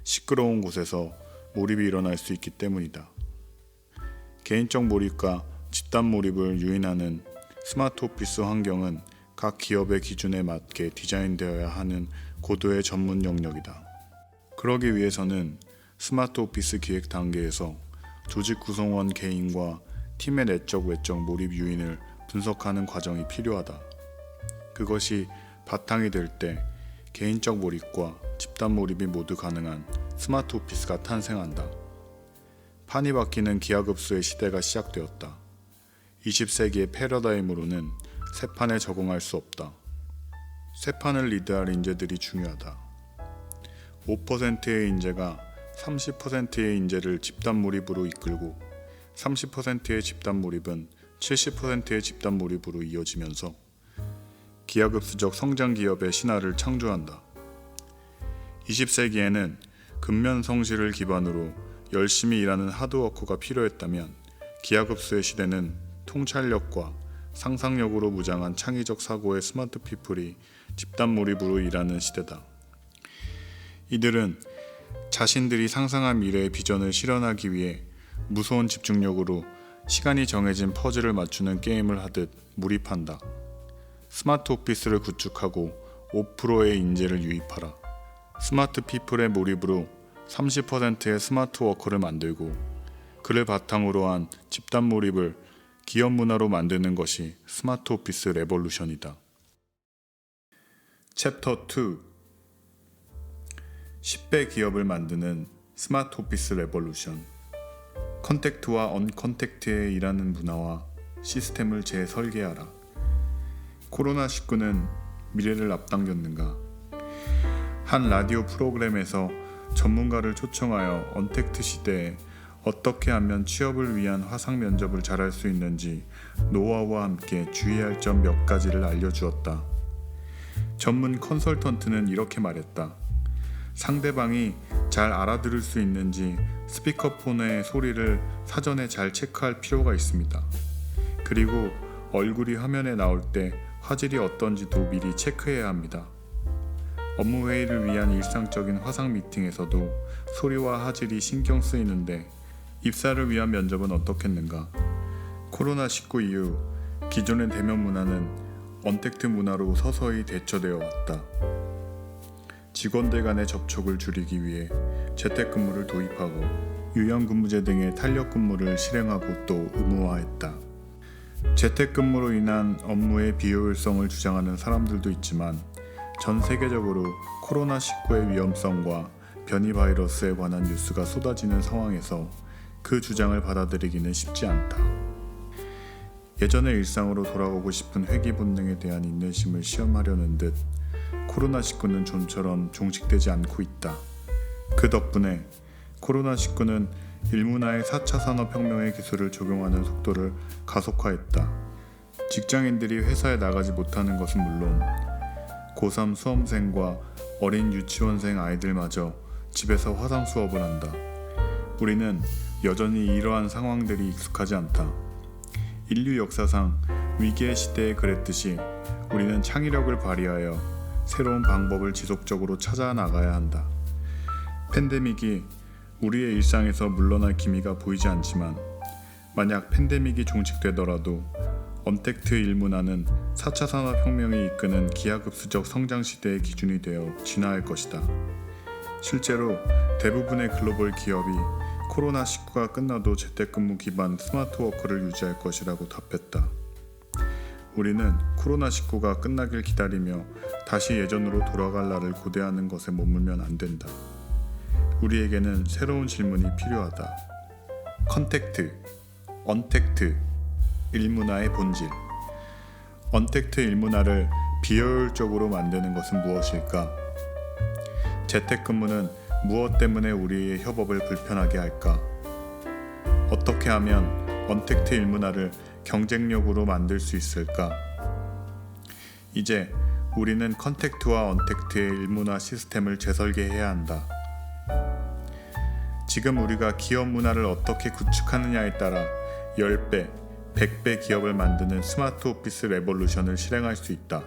시끄러운 곳에서 몰입이 일어날 수 있기 때문이다. 개인적 몰입과 집단 몰입을 유인하는 스마트 오피스 환경은 각 기업의 기준에 맞게 디자인되어야 하는 고도의 전문 영역이다. 그러기 위해서는 스마트 오피스 기획 단계에서 조직 구성원 개인과 팀의 내적 외적 몰입 요인을 분석하는 과정이 필요하다. 그것이 바탕이 될 때 개인적 몰입과 집단 몰입이 모두 가능한 스마트 오피스가 탄생한다. 판이 바뀌는 기하급수의 시대가 시작되었다. 20세기의 패러다임으로는 새 판에 적응할 수 없다. 새 판을 리드할 인재들이 중요하다. 5%의 인재가 30%의 인재를 집단 몰입으로 이끌고 30%의 집단 몰입은 70%의 집단 몰입으로 이어지면서 기하급수적 성장 기업의 신화를 창조한다. 20세기에는 근면성실을 기반으로 열심히 일하는 하드워커가 필요했다면 기하급수의 시대는 통찰력과 상상력으로 무장한 창의적 사고의 스마트 피플이 집단 몰입으로 일하는 시대다. 이들은 자신들이 상상한 미래의 비전을 실현하기 위해 무서운 집중력으로 시간이 정해진 퍼즐을 맞추는 게임을 하듯 몰입한다. 스마트 오피스를 구축하고 5%의 인재를 유입하라. 스마트 피플의 몰입으로 30%의 스마트 워커를 만들고 그를 바탕으로 한 집단 몰입을 기업 문화로 만드는 것이 스마트 오피스 레볼루션이다. 챕터 2 10배 기업을 만드는 스마트 오피스 레볼루션. 컨택트와 언컨택트에 일하는 문화와 시스템을 재설계하라. 코로나19는 미래를 앞당겼는가? 한 라디오 프로그램에서 전문가를 초청하여 언택트 시대에 어떻게 하면 취업을 위한 화상 면접을 잘할 수 있는지 노하우와 함께 주의할 점 몇 가지를 알려주었다. 전문 컨설턴트는 이렇게 말했다. 상대방이 잘 알아들을 수 있는지 스피커폰의 소리를 사전에 잘 체크할 필요가 있습니다. 그리고 얼굴이 화면에 나올 때 화질이 어떤지도 미리 체크해야 합니다. 업무 회의를 위한 일상적인 화상 미팅에서도 소리와 화질이 신경 쓰이는데 입사를 위한 면접은 어떻겠는가? 코로나19 이후 기존의 대면 문화는 언택트 문화로 서서히 대처되어 왔다. 직원들 간의 접촉을 줄이기 위해 재택근무를 도입하고 유연근무제 등의 탄력근무를 실행하고 또 의무화했다. 재택근무로 인한 업무의 비효율성을 주장하는 사람들도 있지만 전 세계적으로 코로나19의 위험성과 변이 바이러스에 관한 뉴스가 쏟아지는 상황에서 그 주장을 받아들이기는 쉽지 않다. 예전의 일상으로 돌아오고 싶은 회귀 본능에 대한 인내심을 시험하려는 듯 코로나19는 좀처럼 종식되지 않고 있다. 그 덕분에 코로나19는 일문화의 4차 산업혁명의 기술을 적용하는 속도를 가속화했다. 직장인들이 회사에 나가지 못하는 것은 물론 고3 수험생과 어린 유치원생 아이들마저 집에서 화상 수업을 한다. 우리는 여전히 이러한 상황들이 익숙하지 않다. 인류 역사상 위기의 시대에 그랬듯이 우리는 창의력을 발휘하여 새로운 방법을 지속적으로 찾아 나가야 한다. 팬데믹이 우리의 일상에서 물러날 기미가 보이지 않지만 만약 팬데믹이 종식되더라도 언택트 일문화는 4차 산업혁명이 이끄는 기하급수적 성장 시대의 기준이 되어 진화할 것이다. 실제로 대부분의 글로벌 기업이 코로나19가 끝나도 재택근무 기반 스마트워크를 유지할 것이라고 답했다. 우리는 코로나19가 끝나길 기다리며 다시 예전으로 돌아갈 날을 고대하는 것에 머물면 안 된다. 우리에게는 새로운 질문이 필요하다. 컨택트, 언택트, 일문화의 본질. 언택트 일문화를 비효율적으로 만드는 것은 무엇일까? 재택근무는 무엇 때문에 우리의 협업을 불편하게 할까? 어떻게 하면 언택트 일문화를 경쟁력으로 만들 수 있을까? 이제 우리는 컨택트와 언택트의 일문화 시스템을 재설계해야 한다. 지금 우리가 기업 문화를 어떻게 구축하느냐에 따라 10배, 100배 기업을 만드는 스마트 오피스 레볼루션을 실행할 수 있다.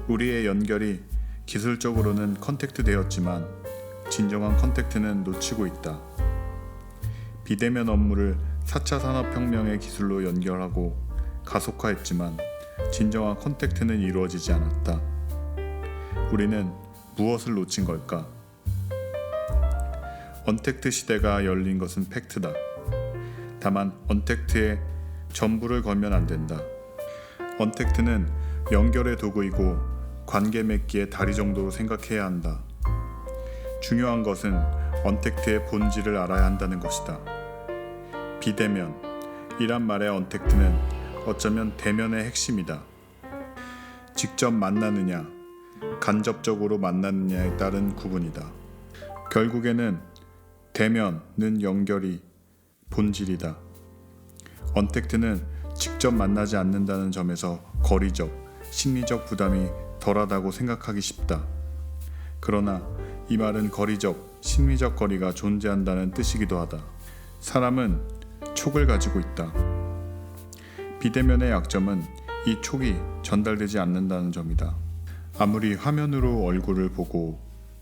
우리의 연결이 기술적으로는 컨택트 되었지만 진정한 컨택트는 놓치고 있다. 비대면 업무를 4차 산업혁명의 기술로 연결하고 가속화했지만 진정한 컨택트는 이루어지지 않았다. 우리는 무엇을 놓친 걸까? 언택트 시대가 열린 것은 팩트다. 다만 언택트에 전부를 걸면 안 된다. 언택트는 연결의 도구이고 관계 맺기의 다리 정도로 생각해야 한다. 중요한 것은 언택트의 본질을 알아야 한다는 것이다. 비대면이란 말의 언택트는 어쩌면 대면의 핵심이다. 직접 만나느냐, 간접적으로 만나느냐에 따른 구분이다. 결국에는 대면은 연결이 본질이다. 언택트는 직접 만나지 않는다는 점에서 거리적, 심리적 부담이 덜하다고 생각하기 쉽다. 그러나 이 말은 거리적, 심리적 거리가 존재한다는 뜻이기도 하다. 사람은 촉을 가지고 있다. 비대면의 약점은 이 촉이 전달되지 않는다는 점이다. 아무리 화면으로 얼굴을 보고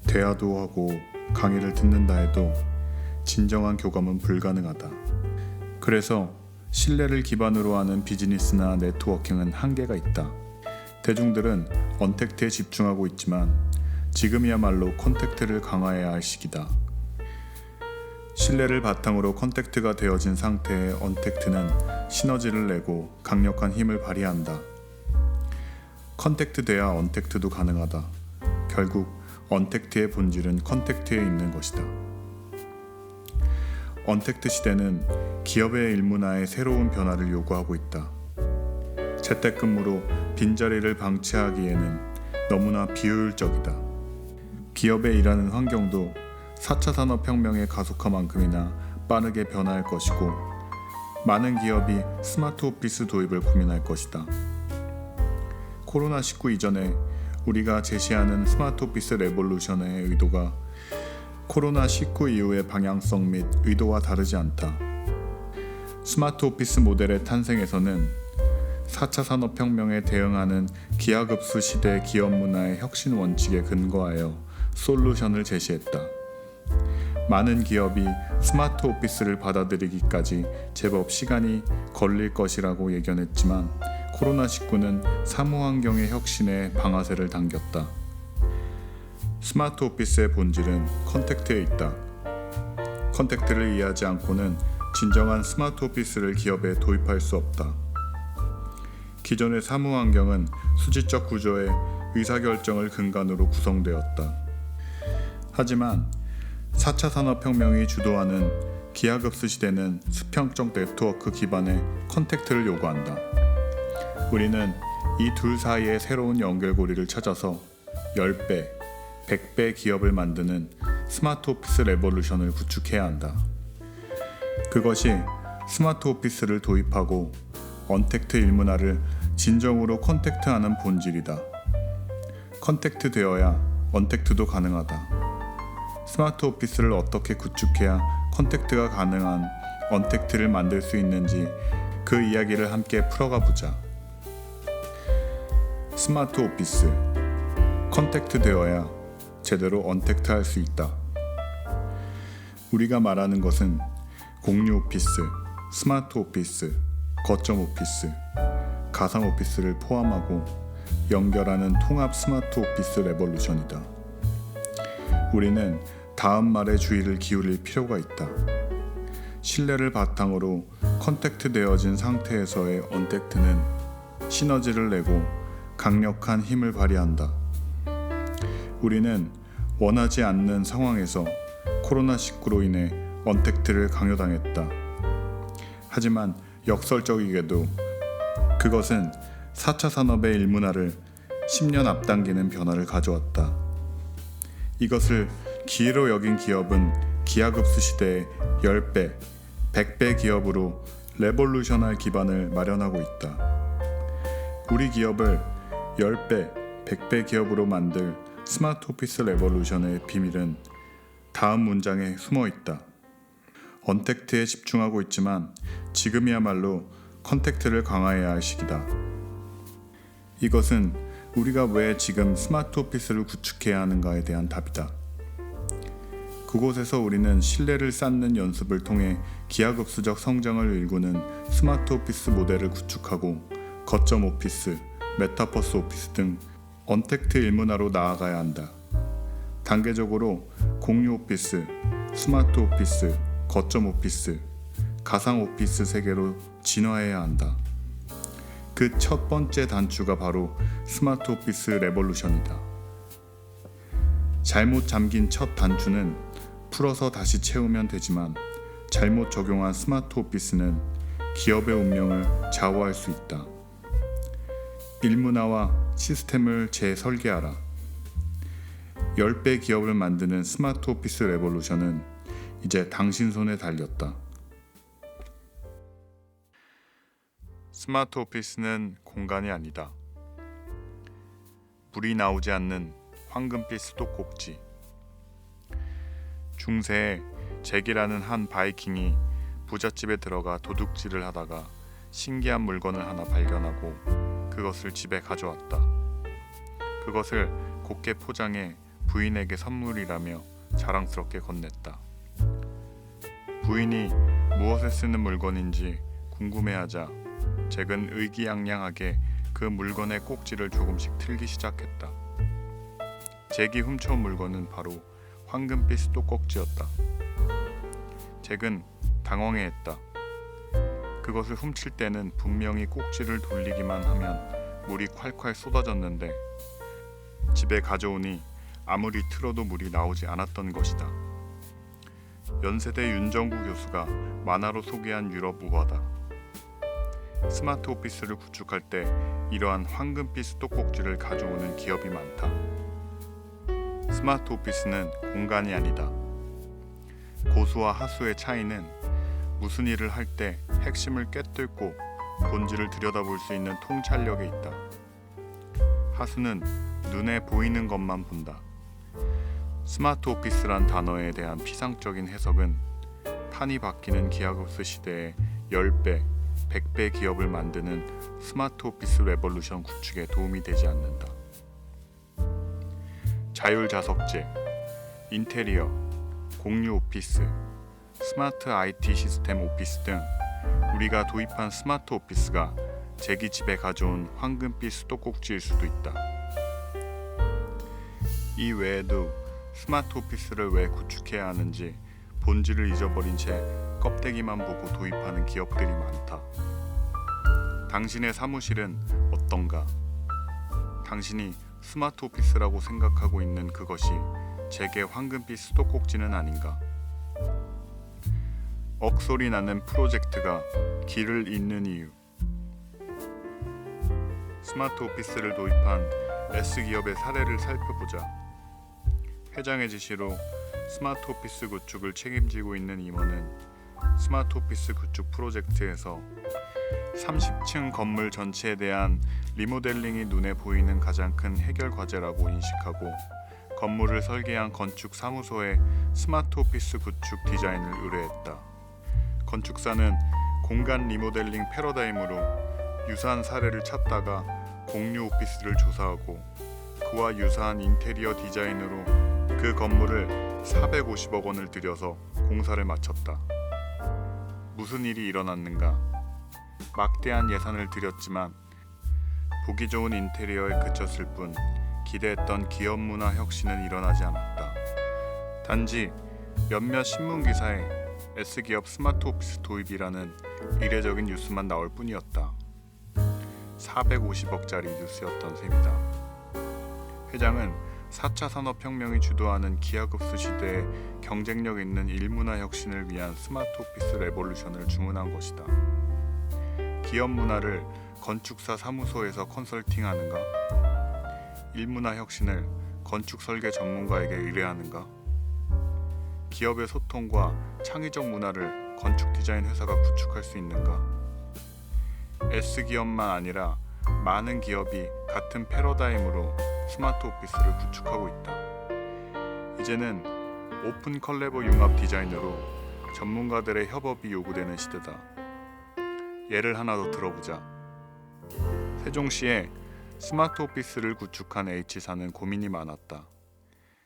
대화도 하고 강의를 듣는다 해도 진정한 교감은 불가능하다. 그래서 신뢰를 기반으로 하는 비즈니스나 네트워킹은 한계가 있다. 대중들은 언택트에 집중하고 있지만 지금이야말로 컨택트를 강화해야 할 시기다. 신뢰를 바탕으로 컨택트가 되어진 상태의 언택트는 시너지를 내고 강력한 힘을 발휘한다. 컨택트 돼야 언택트도 가능하다. 결국 언택트의 본질은 컨택트에 있는 것이다. 언택트 시대는 기업의 일문화에 새로운 변화를 요구하고 있다. 재택근무로 빈자리를 방치하기에는 너무나 비효율적이다. 기업의 일하는 환경도 4차 산업혁명의 가속화만큼이나 빠르게 변화할 것이고 많은 기업이 스마트 오피스 도입을 고민할 것이다. 코로나19 이전에 우리가 제시하는 스마트 오피스 레볼루션의 의도가 코로나19 이후의 방향성 및 의도와 다르지 않다. 스마트 오피스 모델의 탄생에서는 4차 산업혁명에 대응하는 기하급수 시대 기업 문화의 혁신 원칙에 근거하여 솔루션을 제시했다. 많은 기업이 스마트 오피스를 받아들이기까지 제법 시간이 걸릴 것이라고 예견했지만 코로나19는 사무환경의 혁신에 방아쇠를 당겼다. 스마트 오피스의 본질은 컨택트에 있다. 컨택트를 이해하지 않고는 진정한 스마트 오피스를 기업에 도입할 수 없다. 기존의 사무환경은 수직적 구조의 의사결정을 근간으로 구성되었다. 하지만 4차 산업혁명이 주도하는 기하급수 시대는 수평적 네트워크 기반의 컨택트를 요구한다. 우리는 이 둘 사이의 새로운 연결고리를 찾아서 10배, 100배 기업을 만드는 스마트 오피스 레볼루션을 구축해야 한다. 그것이 스마트 오피스를 도입하고 언택트 일문화를 진정으로 컨택트하는 본질이다. 컨택트 되어야 언택트도 가능하다. 스마트 오피스를 어떻게 구축해야 컨택트가 가능한 언택트를 만들 수 있는지 그 이야기를 함께 풀어가 보자. 스마트 오피스, 컨택트 되어야 제대로 언택트 할 수 있다. 우리가 말하는 것은 공유 오피스, 스마트 오피스, 거점 오피스, 가상 오피스를 포함하고 연결하는 통합 스마트 오피스 레볼루션이다. 우리는 다음 말에 주의를 기울일 필요가 있다. 신뢰를 바탕으로 컨택트 되어진 상태에서의 언택트는 시너지를 내고 강력한 힘을 발휘한다. 우리는 원하지 않는 상황에서 코로나19로 인해 언택트를 강요당했다. 하지만 역설적이게도 그것은 4차 산업의 일문화를 10년 앞당기는 변화를 가져왔다. 이것을 기회로 여긴 기업은 기하급수 시대의 10배, 100배 기업으로 레볼루셔널 기반을 마련하고 있다. 우리 기업을 10배, 100배 기업으로 만들 스마트 오피스 레볼루션의 비밀은 다음 문장에 숨어 있다. 언택트에 집중하고 있지만 지금이야말로 컨택트를 강화해야 할 시기다. 이것은 우리가 왜 지금 스마트 오피스를 구축해야 하는가에 대한 답이다. 그곳에서 우리는 신뢰를 쌓는 연습을 통해 기하급수적 성장을 일구는 스마트 오피스 모델을 구축하고 거점 오피스, 메타버스 오피스 등 언택트 일문화로 나아가야 한다. 단계적으로 공유 오피스, 스마트 오피스, 거점 오피스, 가상 오피스 세계로 진화해야 한다. 그 첫 번째 단추가 바로 스마트 오피스 레볼루션이다. 잘못 잠긴 첫 단추는 풀어서 다시 채우면 되지만 잘못 적용한 스마트 오피스는 기업의 운명을 좌우할 수 있다. 일문화와 시스템을 재설계하라. 10배 기업을 만드는 스마트 오피스 레볼루션은 이제 당신 손에 달렸다. 스마트 오피스는 공간이 아니다. 불이 나오지 않는 황금빛 수도꼭지. 중세에 잭이라는 한 바이킹이 부잣집에 들어가 도둑질을 하다가 신기한 물건을 하나 발견하고 그것을 집에 가져왔다. 그것을 곱게 포장해 부인에게 선물이라며 자랑스럽게 건넸다. 부인이 무엇에 쓰는 물건인지 궁금해하자 잭은 의기양양하게 그 물건의 꼭지를 조금씩 틀기 시작했다. 잭이 훔쳐온 물건은 바로 황금빛 수도꼭지였다. 잭은 당황해했다. 그것을 훔칠 때는 분명히 꼭지를 돌리기만 하면 물이 콸콸 쏟아졌는데 집에 가져오니 아무리 틀어도 물이 나오지 않았던 것이다. 연세대 윤정구 교수가 만화로 소개한 유럽 우화다. 스마트 오피스를 구축할 때 이러한 황금빛 수도꼭지를 가져오는 기업이 많다. 스마트 오피스는 공간이 아니다. 고수와 하수의 차이는 무슨 일을 할 때 핵심을 꿰뚫고 본질을 들여다볼 수 있는 통찰력에 있다. 하수는 눈에 보이는 것만 본다. 스마트 오피스란 단어에 대한 피상적인 해석은 판이 바뀌는 기하급수 시대에 10배, 100배 기업을 만드는 스마트 오피스 레볼루션 구축에 도움이 되지 않는다. 자율자석제, 인테리어, 공유 오피스, 스마트 IT 시스템 오피스 등 우리가 도입한 스마트 오피스가 잭이 집에 가져온 황금빛 수도꼭지일 수도 있다. 이 외에도 스마트 오피스를 왜 구축해야 하는지 본질을 잊어버린 채 껍데기만 보고 도입하는 기업들이 많다. 당신의 사무실은 어떤가? 당신이 스마트 오피스라고 생각하고 있는 그것이 잭의 황금빛 수도꼭지는 아닌가? 억소리 나는 프로젝트가 길을 잇는 이유. 스마트 오피스를 도입한 S기업의 사례를 살펴보자. 회장의 지시로 스마트 오피스 구축을 책임지고 있는 임원은 스마트 오피스 구축 프로젝트에서 30층 건물 전체에 대한 리모델링이 눈에 보이는 가장 큰 해결 과제라고 인식하고 건물을 설계한 건축 사무소에 스마트 오피스 구축 디자인을 의뢰했다. 건축사는 공간 리모델링 패러다임으로 유사한 사례를 찾다가 공유 오피스를 조사하고 그와 유사한 인테리어 디자인으로 그 건물을 450억 원을 들여서 공사를 마쳤다. 무슨 일이 일어났는가? 막대한 예산을 들였지만 보기 좋은 인테리어에 그쳤을 뿐 기대했던 기업 문화 혁신은 일어나지 않았다. 단지 몇몇 신문 기사에 S기업 스마트 오피스 도입이라는 이례적인 뉴스만 나올 뿐이었다. 450억짜리 뉴스였던 셈이다. 회장은 4차 산업혁명이 주도하는 기하급수 시대에 경쟁력 있는 일문화 혁신을 위한 스마트 오피스 레볼루션을 주문한 것이다. 기업 문화를 건축사 사무소에서 컨설팅하는가? 일문화 혁신을 건축 설계 전문가에게 의뢰하는가? 기업의 소통과 창의적 문화를 건축 디자인 회사가 구축할 수 있는가? S기업만 아니라 많은 기업이 같은 패러다임으로 스마트 오피스를 구축하고 있다. 이제는 오픈 컬래버 융합 디자인으로 전문가들의 협업이 요구되는 시대다. 예를 하나 더 들어보자. 세종시에 스마트 오피스를 구축한 H사는 고민이 많았다.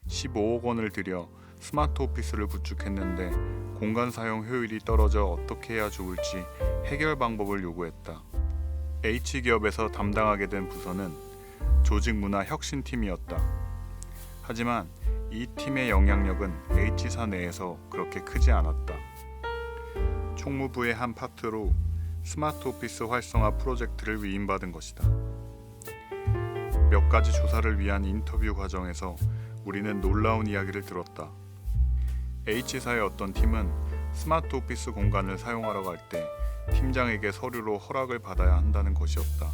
15억 원을 들여 스마트 오피스를 구축했는데 공간 사용 효율이 떨어져 어떻게 해야 좋을지 해결 방법을 요구했다. H기업에서 담당하게 된 부서는 조직문화 혁신팀이었다. 하지만 이 팀의 영향력은 H사 내에서 그렇게 크지 않았다. 총무부의 한 파트로 스마트 오피스 활성화 프로젝트를 위임받은 것이다. 몇 가지 조사를 위한 인터뷰 과정에서 우리는 놀라운 이야기를 들었다. H사의 어떤 팀은 스마트 오피스 공간을 사용하러 갈 때 팀장에게 서류로 허락을 받아야 한다는 것이었다.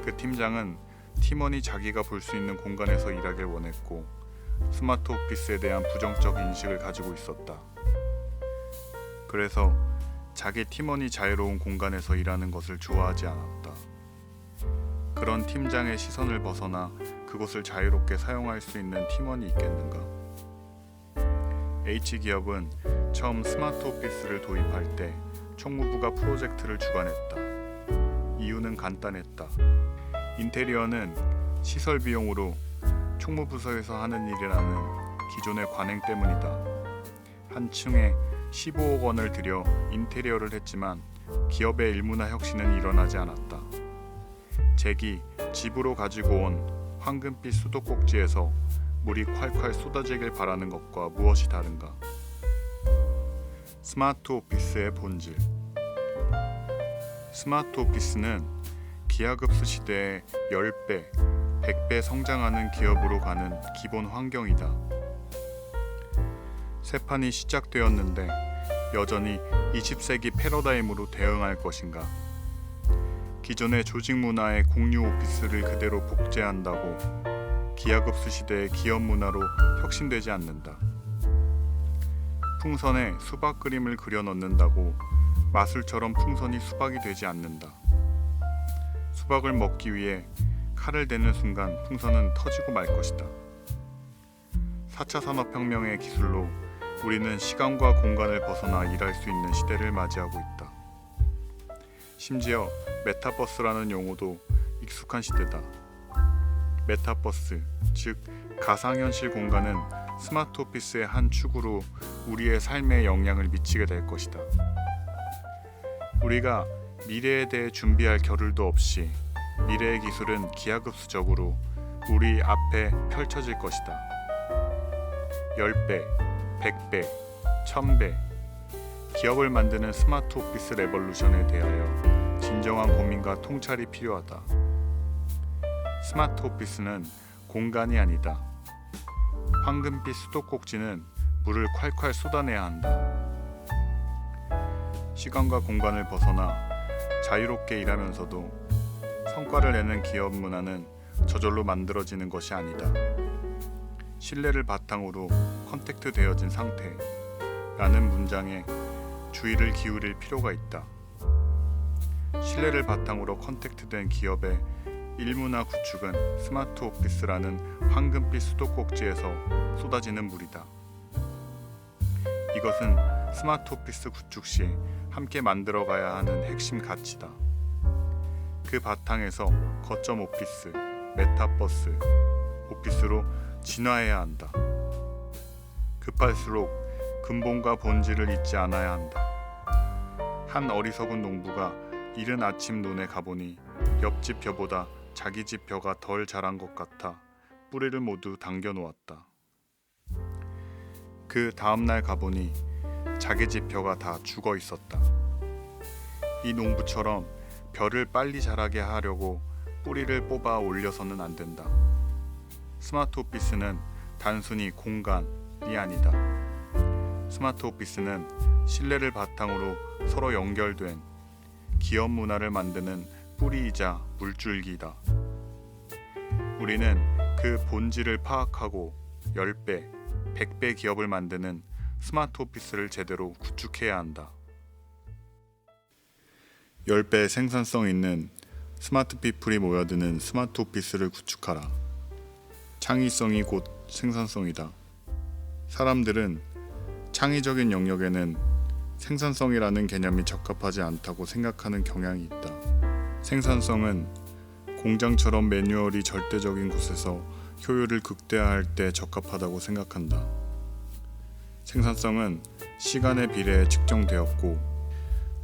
그 팀장은 팀원이 자기가 볼 수 있는 공간에서 일하길 원했고 스마트 오피스에 대한 부정적 인식을 가지고 있었다. 그래서 자기 팀원이 자유로운 공간에서 일하는 것을 좋아하지 않았다. 그런 팀장의 시선을 벗어나 그곳을 자유롭게 사용할 수 있는 팀원이 있겠는가? H기업은 처음 스마트 오피스를 도입할 때 총무부가 프로젝트를 주관했다. 이유는 간단했다. 인테리어는 시설 비용으로 총무부서에서 하는 일이라는 기존의 관행 때문이다. 한 층에 15억 원을 들여 인테리어를 했지만 기업의 일문화 혁신은 일어나지 않았다. 잭이 집으로 가지고 온 황금빛 수도꼭지에서 물이 콸콸 쏟아지길 바라는 것과 무엇이 다른가? 스마트 오피스의 본질. 스마트 오피스는 기하급수 시대에 10배, 100배 성장하는 기업으로 가는 기본 환경이다. 새 판이 시작되었는데 여전히 20세기 패러다임으로 대응할 것인가? 기존의 조직 문화의 공유 오피스를 그대로 복제한다고 기하급수 시대의 기업 문화로 혁신되지 않는다. 풍선에 수박 그림을 그려 넣는다고 마술처럼 풍선이 수박이 되지 않는다. 수박을 먹기 위해 칼을 대는 순간 풍선은 터지고 말 것이다. 4차 산업혁명의 기술로 우리는 시간과 공간을 벗어나 일할 수 있는 시대를 맞이하고 있다. 심지어 메타버스라는 용어도 익숙한 시대다. 메타버스, 즉 가상현실 공간은 스마트 오피스의 한 축으로 우리의 삶에 영향을 미치게 될 것이다. 우리가 미래에 대해 준비할 겨를도 없이 미래의 기술은 기하급수적으로 우리 앞에 펼쳐질 것이다. 10배, 100배, 1000배 기업을 만드는 스마트 오피스 레볼루션에 대하여 진정한 고민과 통찰이 필요하다. 스마트 오피스는 공간이 아니다. 황금빛 수도꼭지는 물을 콸콸 쏟아내야 한다. 시간과 공간을 벗어나 자유롭게 일하면서도 성과를 내는 기업 문화는 저절로 만들어지는 것이 아니다. 신뢰를 바탕으로 컨택트 되어진 상태라는 문장에 주의를 기울일 필요가 있다. 신뢰를 바탕으로 컨택트된 기업의 일문화 구축은 스마트 오피스라는 황금빛 수도꼭지에서 쏟아지는 물이다. 이것은 스마트 오피스 구축 시 함께 만들어가야 하는 핵심 가치다. 그 바탕에서 거점 오피스, 메타버스, 오피스로 진화해야 한다. 급할수록 근본과 본질을 잊지 않아야 한다. 한 어리석은 농부가 이른 아침 논에 가보니 옆집 벼보다 자기 집 벼가 덜 자란 것 같아 뿌리를 모두 당겨 놓았다. 그 다음날 가보니 자기 집 벼가 다 죽어 있었다. 이 농부처럼 벼를 빨리 자라게 하려고 뿌리를 뽑아 올려서는 안 된다. 스마트 오피스는 단순히 공간이 아니다. 스마트 오피스는 신뢰를 바탕으로 서로 연결된 기업 문화를 만드는 뿌리이자 물줄기다. 우리는 그 본질을 파악하고 10배, 100배 기업을 만드는 스마트 오피스를 제대로 구축해야 한다. 10배 생산성 있는 스마트 피플이 모여드는 스마트 오피스를 구축하라. 창의성이 곧 생산성이다. 사람들은 창의적인 영역에는 생산성이라는 개념이 적합하지 않다고 생각하는 경향이 있다. 생산성은 공장처럼 매뉴얼이 절대적인 곳에서 효율을 극대화할 때 적합하다고 생각한다. 생산성은 시간에 비례해 측정되었고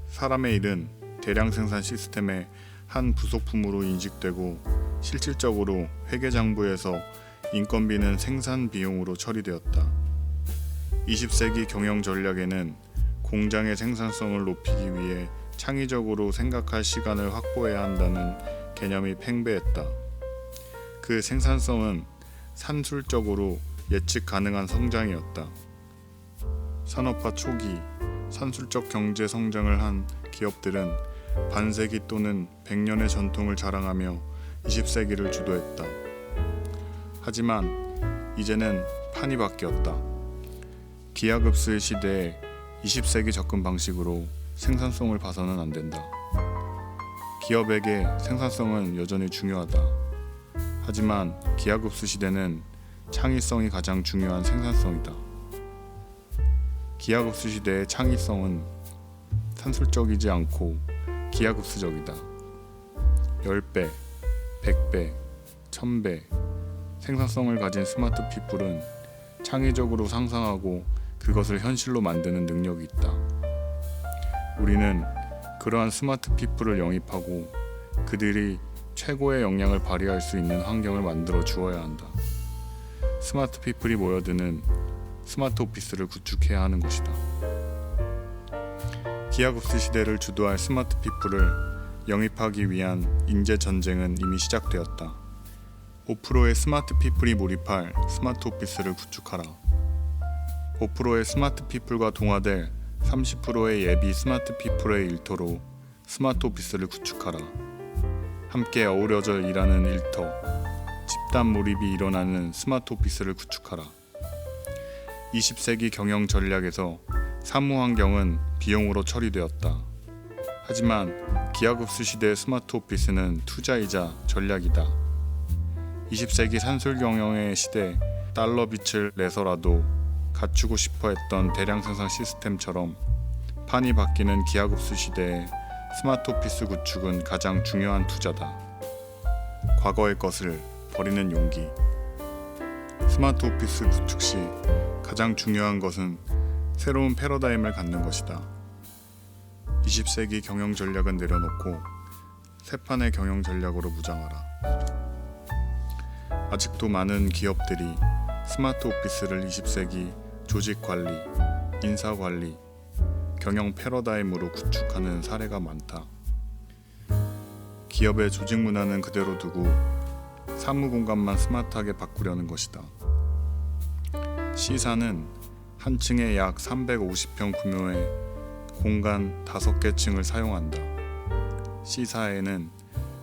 사람의 일은 대량 생산 시스템의 한 부속품으로 인식되고 실질적으로 회계장부에서 인건비는 생산 비용으로 처리되었다. 20세기 경영 전략에는 공장의 생산성을 높이기 위해 창의적으로 생각할 시간을 확보해야 한다는 개념이 팽배했다. 그 생산성은 산술적으로 예측 가능한 성장이었다. 산업화 초기 산술적 경제 성장을 한 기업들은 반세기 또는 100년의 전통을 자랑하며 20세기를 주도했다. 하지만 이제는 판이 바뀌었다. 기하급수의 시대에 20세기 접근 방식으로 생산성을 봐서는 안 된다. 기업에게 생산성은 여전히 중요하다. 하지만 기하급수 시대는 창의성이 가장 중요한 생산성이다. 기하급수 시대의 창의성은 산술적이지 않고 기하급수적이다. 10배, 100배, 1000배 생산성을 가진 스마트 피플은 창의적으로 상상하고 그것을 현실로 만드는 능력이 있다. 우리는 그러한 스마트 피플을 영입하고 그들이 최고의 역량을 발휘할 수 있는 환경을 만들어 주어야 한다. 스마트 피플이 모여드는 스마트 오피스를 구축해야 하는 것이다. 기하급수 시대를 주도할 스마트 피플을 영입하기 위한 인재 전쟁은 이미 시작되었다. 5%의 스마트 피플이 몰입할 스마트 오피스를 구축하라. 5%의 스마트 피플과 동화될 30%의 예비 스마트 피플의 일터로 스마트 오피스를 구축하라. 함께 어우러져 일하는 일터, 집단 몰입이 일어나는 스마트 오피스를 구축하라. 20세기 경영 전략에서 사무 환경은 비용으로 처리되었다. 하지만 기하급수 시대의 스마트 오피스는 투자이자 전략이다. 20세기 산술 경영의 시대 달러 빛을 내서라도 갖추고 싶어 했던 대량 생산 시스템처럼 판이 바뀌는 기하급수 시대에 스마트 오피스 구축은 가장 중요한 투자다. 과거의 것을 버리는 용기. 스마트 오피스 구축 시 가장 중요한 것은 새로운 패러다임을 갖는 것이다. 20세기 경영 전략은 내려놓고 새 판의 경영 전략으로 무장하라. 아직도 많은 기업들이 스마트 오피스를 20세기 조직 관리, 인사 관리, 경영 패러다임으로 구축하는 사례가 많다. 기업의 조직 문화는 그대로 두고 사무 공간만 스마트하게 바꾸려는 것이다. C사는 한 층에 약 350평 규모의 공간 5개 층을 사용한다. C사에는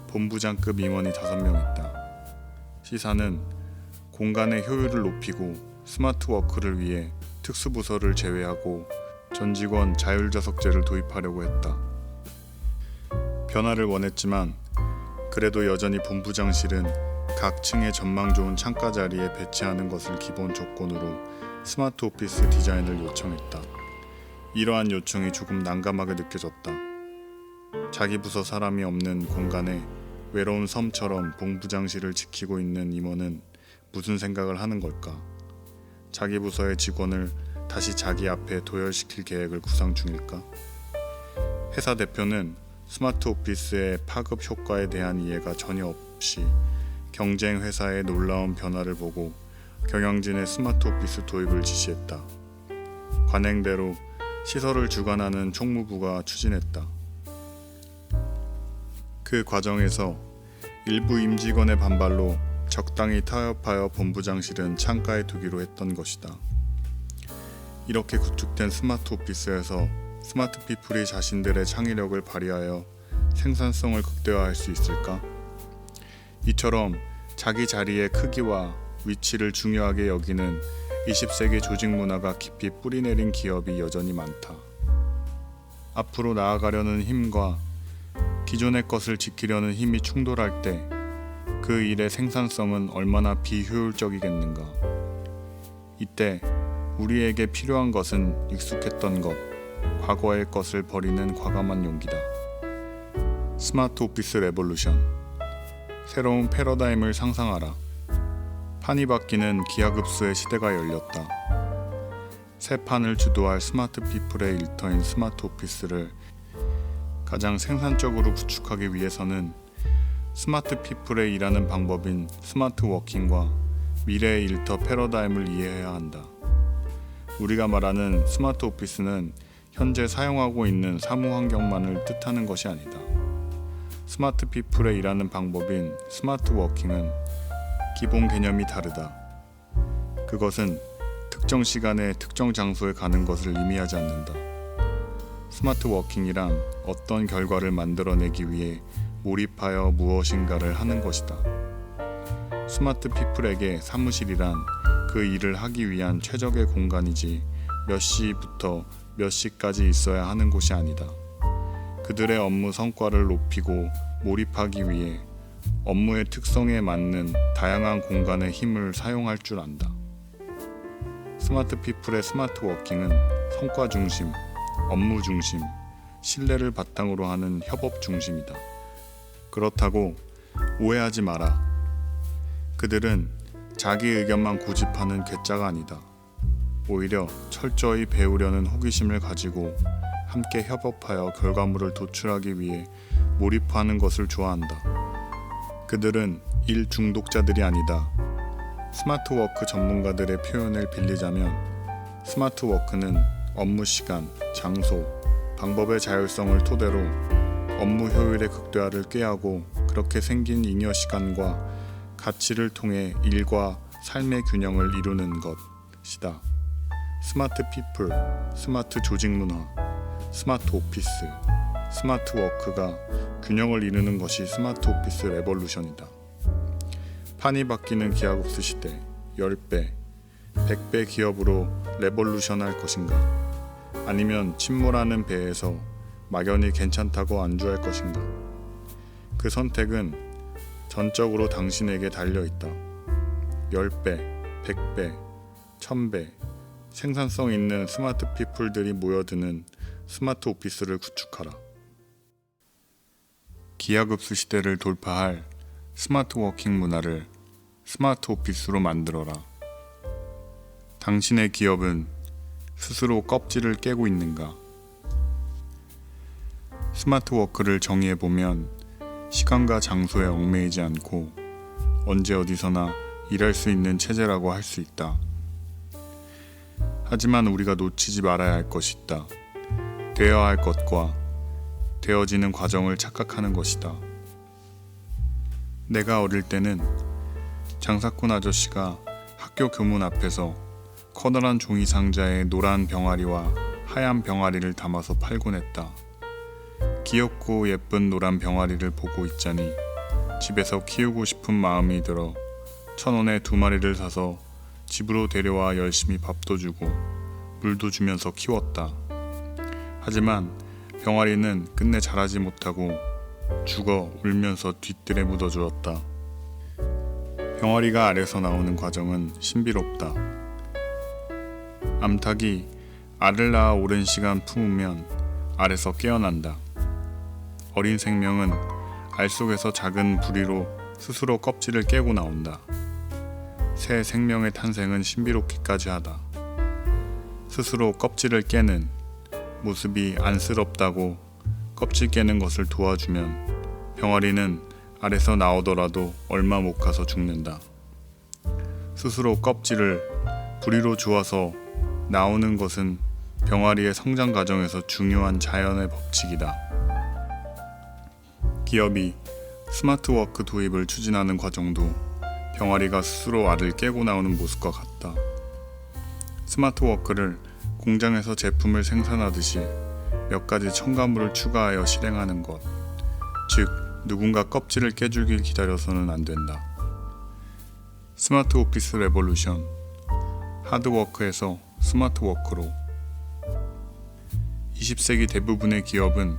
본부장급 임원이 5명 있다. C사는 공간의 효율을 높이고 스마트 워크를 위해 특수부서를 제외하고 전 직원 자율좌석제를 도입하려고 했다. 변화를 원했지만 그래도 여전히 본부장실은 각 층의 전망 좋은 창가 자리에 배치하는 것을 기본 조건으로 스마트 오피스 디자인을 요청했다. 이러한 요청이 조금 난감하게 느껴졌다. 자기 부서 사람이 없는 공간에 외로운 섬처럼 본부장실을 지키고 있는 임원은 무슨 생각을 하는 걸까? 자기 부서의 직원을 다시 자기 앞에 도열시킬 계획을 구상 중일까? 회사 대표는 스마트 오피스의 파급 효과에 대한 이해가 전혀 없이 경쟁 회사의 놀라운 변화를 보고 경영진의 스마트 오피스 도입을 지시했다. 관행대로 시설을 주관하는 총무부가 추진했다. 그 과정에서 일부 임직원의 반발로 적당히 타협하여 본부장실은 창가에 두기로 했던 것이다. 이렇게 구축된 스마트 오피스에서 스마트 피플이 자신들의 창의력을 발휘하여 생산성을 극대화할 수 있을까? 이처럼 자기 자리의 크기와 위치를 중요하게 여기는 20세기 조직 문화가 깊이 뿌리내린 기업이 여전히 많다. 앞으로 나아가려는 힘과 기존의 것을 지키려는 힘이 충돌할 때 그 일의 생산성은 얼마나 비효율적이겠는가. 이때 우리에게 필요한 것은 익숙했던 것, 과거의 것을 버리는 과감한 용기다. 스마트 오피스 레볼루션. 새로운 패러다임을 상상하라. 판이 바뀌는 기하급수의 시대가 열렸다. 새 판을 주도할 스마트 피플의 일터인 스마트 오피스를 가장 생산적으로 구축하기 위해서는 스마트 피플의 일하는 방법인 스마트 워킹과 미래의 일터 패러다임을 이해해야 한다. 우리가 말하는 스마트 오피스는 현재 사용하고 있는 사무 환경만을 뜻하는 것이 아니다. 스마트 피플의 일하는 방법인 스마트 워킹은 기본 개념이 다르다. 그것은 특정 시간에 특정 장소에 가는 것을 의미하지 않는다. 스마트 워킹이란 어떤 결과를 만들어내기 위해 몰입하여 무엇인가를 하는 것이다. 스마트 피플에게 사무실이란 그 일을 하기 위한 최적의 공간이지 몇 시부터 몇 시까지 있어야 하는 곳이 아니다. 그들의 업무 성과를 높이고 몰입하기 위해 업무의 특성에 맞는 다양한 공간의 힘을 사용할 줄 안다. 스마트 피플의 스마트 워킹은 성과 중심, 업무 중심, 신뢰를 바탕으로 하는 협업 중심이다. 그렇다고 오해하지 마라. 그들은 자기 의견만 고집하는 괴짜가 아니다. 오히려 철저히 배우려는 호기심을 가지고 함께 협업하여 결과물을 도출하기 위해 몰입하는 것을 좋아한다. 그들은 일 중독자들이 아니다. 스마트 워크 전문가들의 표현을 빌리자면 스마트 워크는 업무 시간, 장소, 방법의 자율성을 토대로 업무 효율의 극대화를 꾀하고 그렇게 생긴 잉여 시간과 가치를 통해 일과 삶의 균형을 이루는 것이다. 스마트 피플, 스마트 조직 문화, 스마트 오피스, 스마트 워크가 균형을 이루는 것이 스마트 오피스 레볼루션이다. 판이 바뀌는 기하급수 시대, 10배, 100배 기업으로 레볼루션 할 것인가? 아니면 침몰하는 배에서 막연히 괜찮다고 안주할 것인가? 그 선택은 전적으로 당신에게 달려있다. 10배, 100배, 1000배 생산성 있는 스마트 피플들이 모여드는 스마트 오피스를 구축하라. 기하급수 시대를 돌파할 스마트 워킹 문화를 스마트 오피스로 만들어라. 당신의 기업은 스스로 껍질을 깨고 있는가? 스마트 워크를 정의해보면 시간과 장소에 얽매이지 않고 언제 어디서나 일할 수 있는 체제라고 할 수 있다. 하지만 우리가 놓치지 말아야 할 것이 있다. 되어야 할 것과 되어지는 과정을 착각하는 것이다. 내가 어릴 때는 장사꾼 아저씨가 학교 교문 앞에서 커다란 종이 상자에 노란 병아리와 하얀 병아리를 담아서 팔곤 했다. 귀엽고 예쁜 노란 병아리를 보고 있자니 집에서 키우고 싶은 마음이 들어 1,000원에 2마리를 사서 집으로 데려와 열심히 밥도 주고 물도 주면서 키웠다. 하지만 병아리는 끝내 자라지 못하고 죽어 울면서 뒤뜰에 묻어주었다. 병아리가 알에서 나오는 과정은 신비롭다. 암탉이 알을 낳아 오랜 시간 품으면 알에서 깨어난다. 어린 생명은 알 속에서 작은 부리로 스스로 껍질을 깨고 나온다. 새 생명의 탄생은 신비롭기까지 하다. 스스로 껍질을 깨는 모습이 안쓰럽다고 껍질 깨는 것을 도와주면 병아리는 알에서 나오더라도 얼마 못 가서 죽는다. 스스로 껍질을 부리로 주어서 나오는 것은 병아리의 성장 과정에서 중요한 자연의 법칙이다. 기업이 스마트워크 도입을 추진하는 과정도 병아리가 스스로 알을 깨고 나오는 모습과 같다. 스마트워크를 공장에서 제품을 생산하듯이 몇 가지 첨가물을 추가하여 실행하는 것, 즉 누군가 껍질을 깨주길 기다려서는 안 된다. 스마트 오피스 레볼루션, 하드워크에서 스마트워크로. 20세기 대부분의 기업은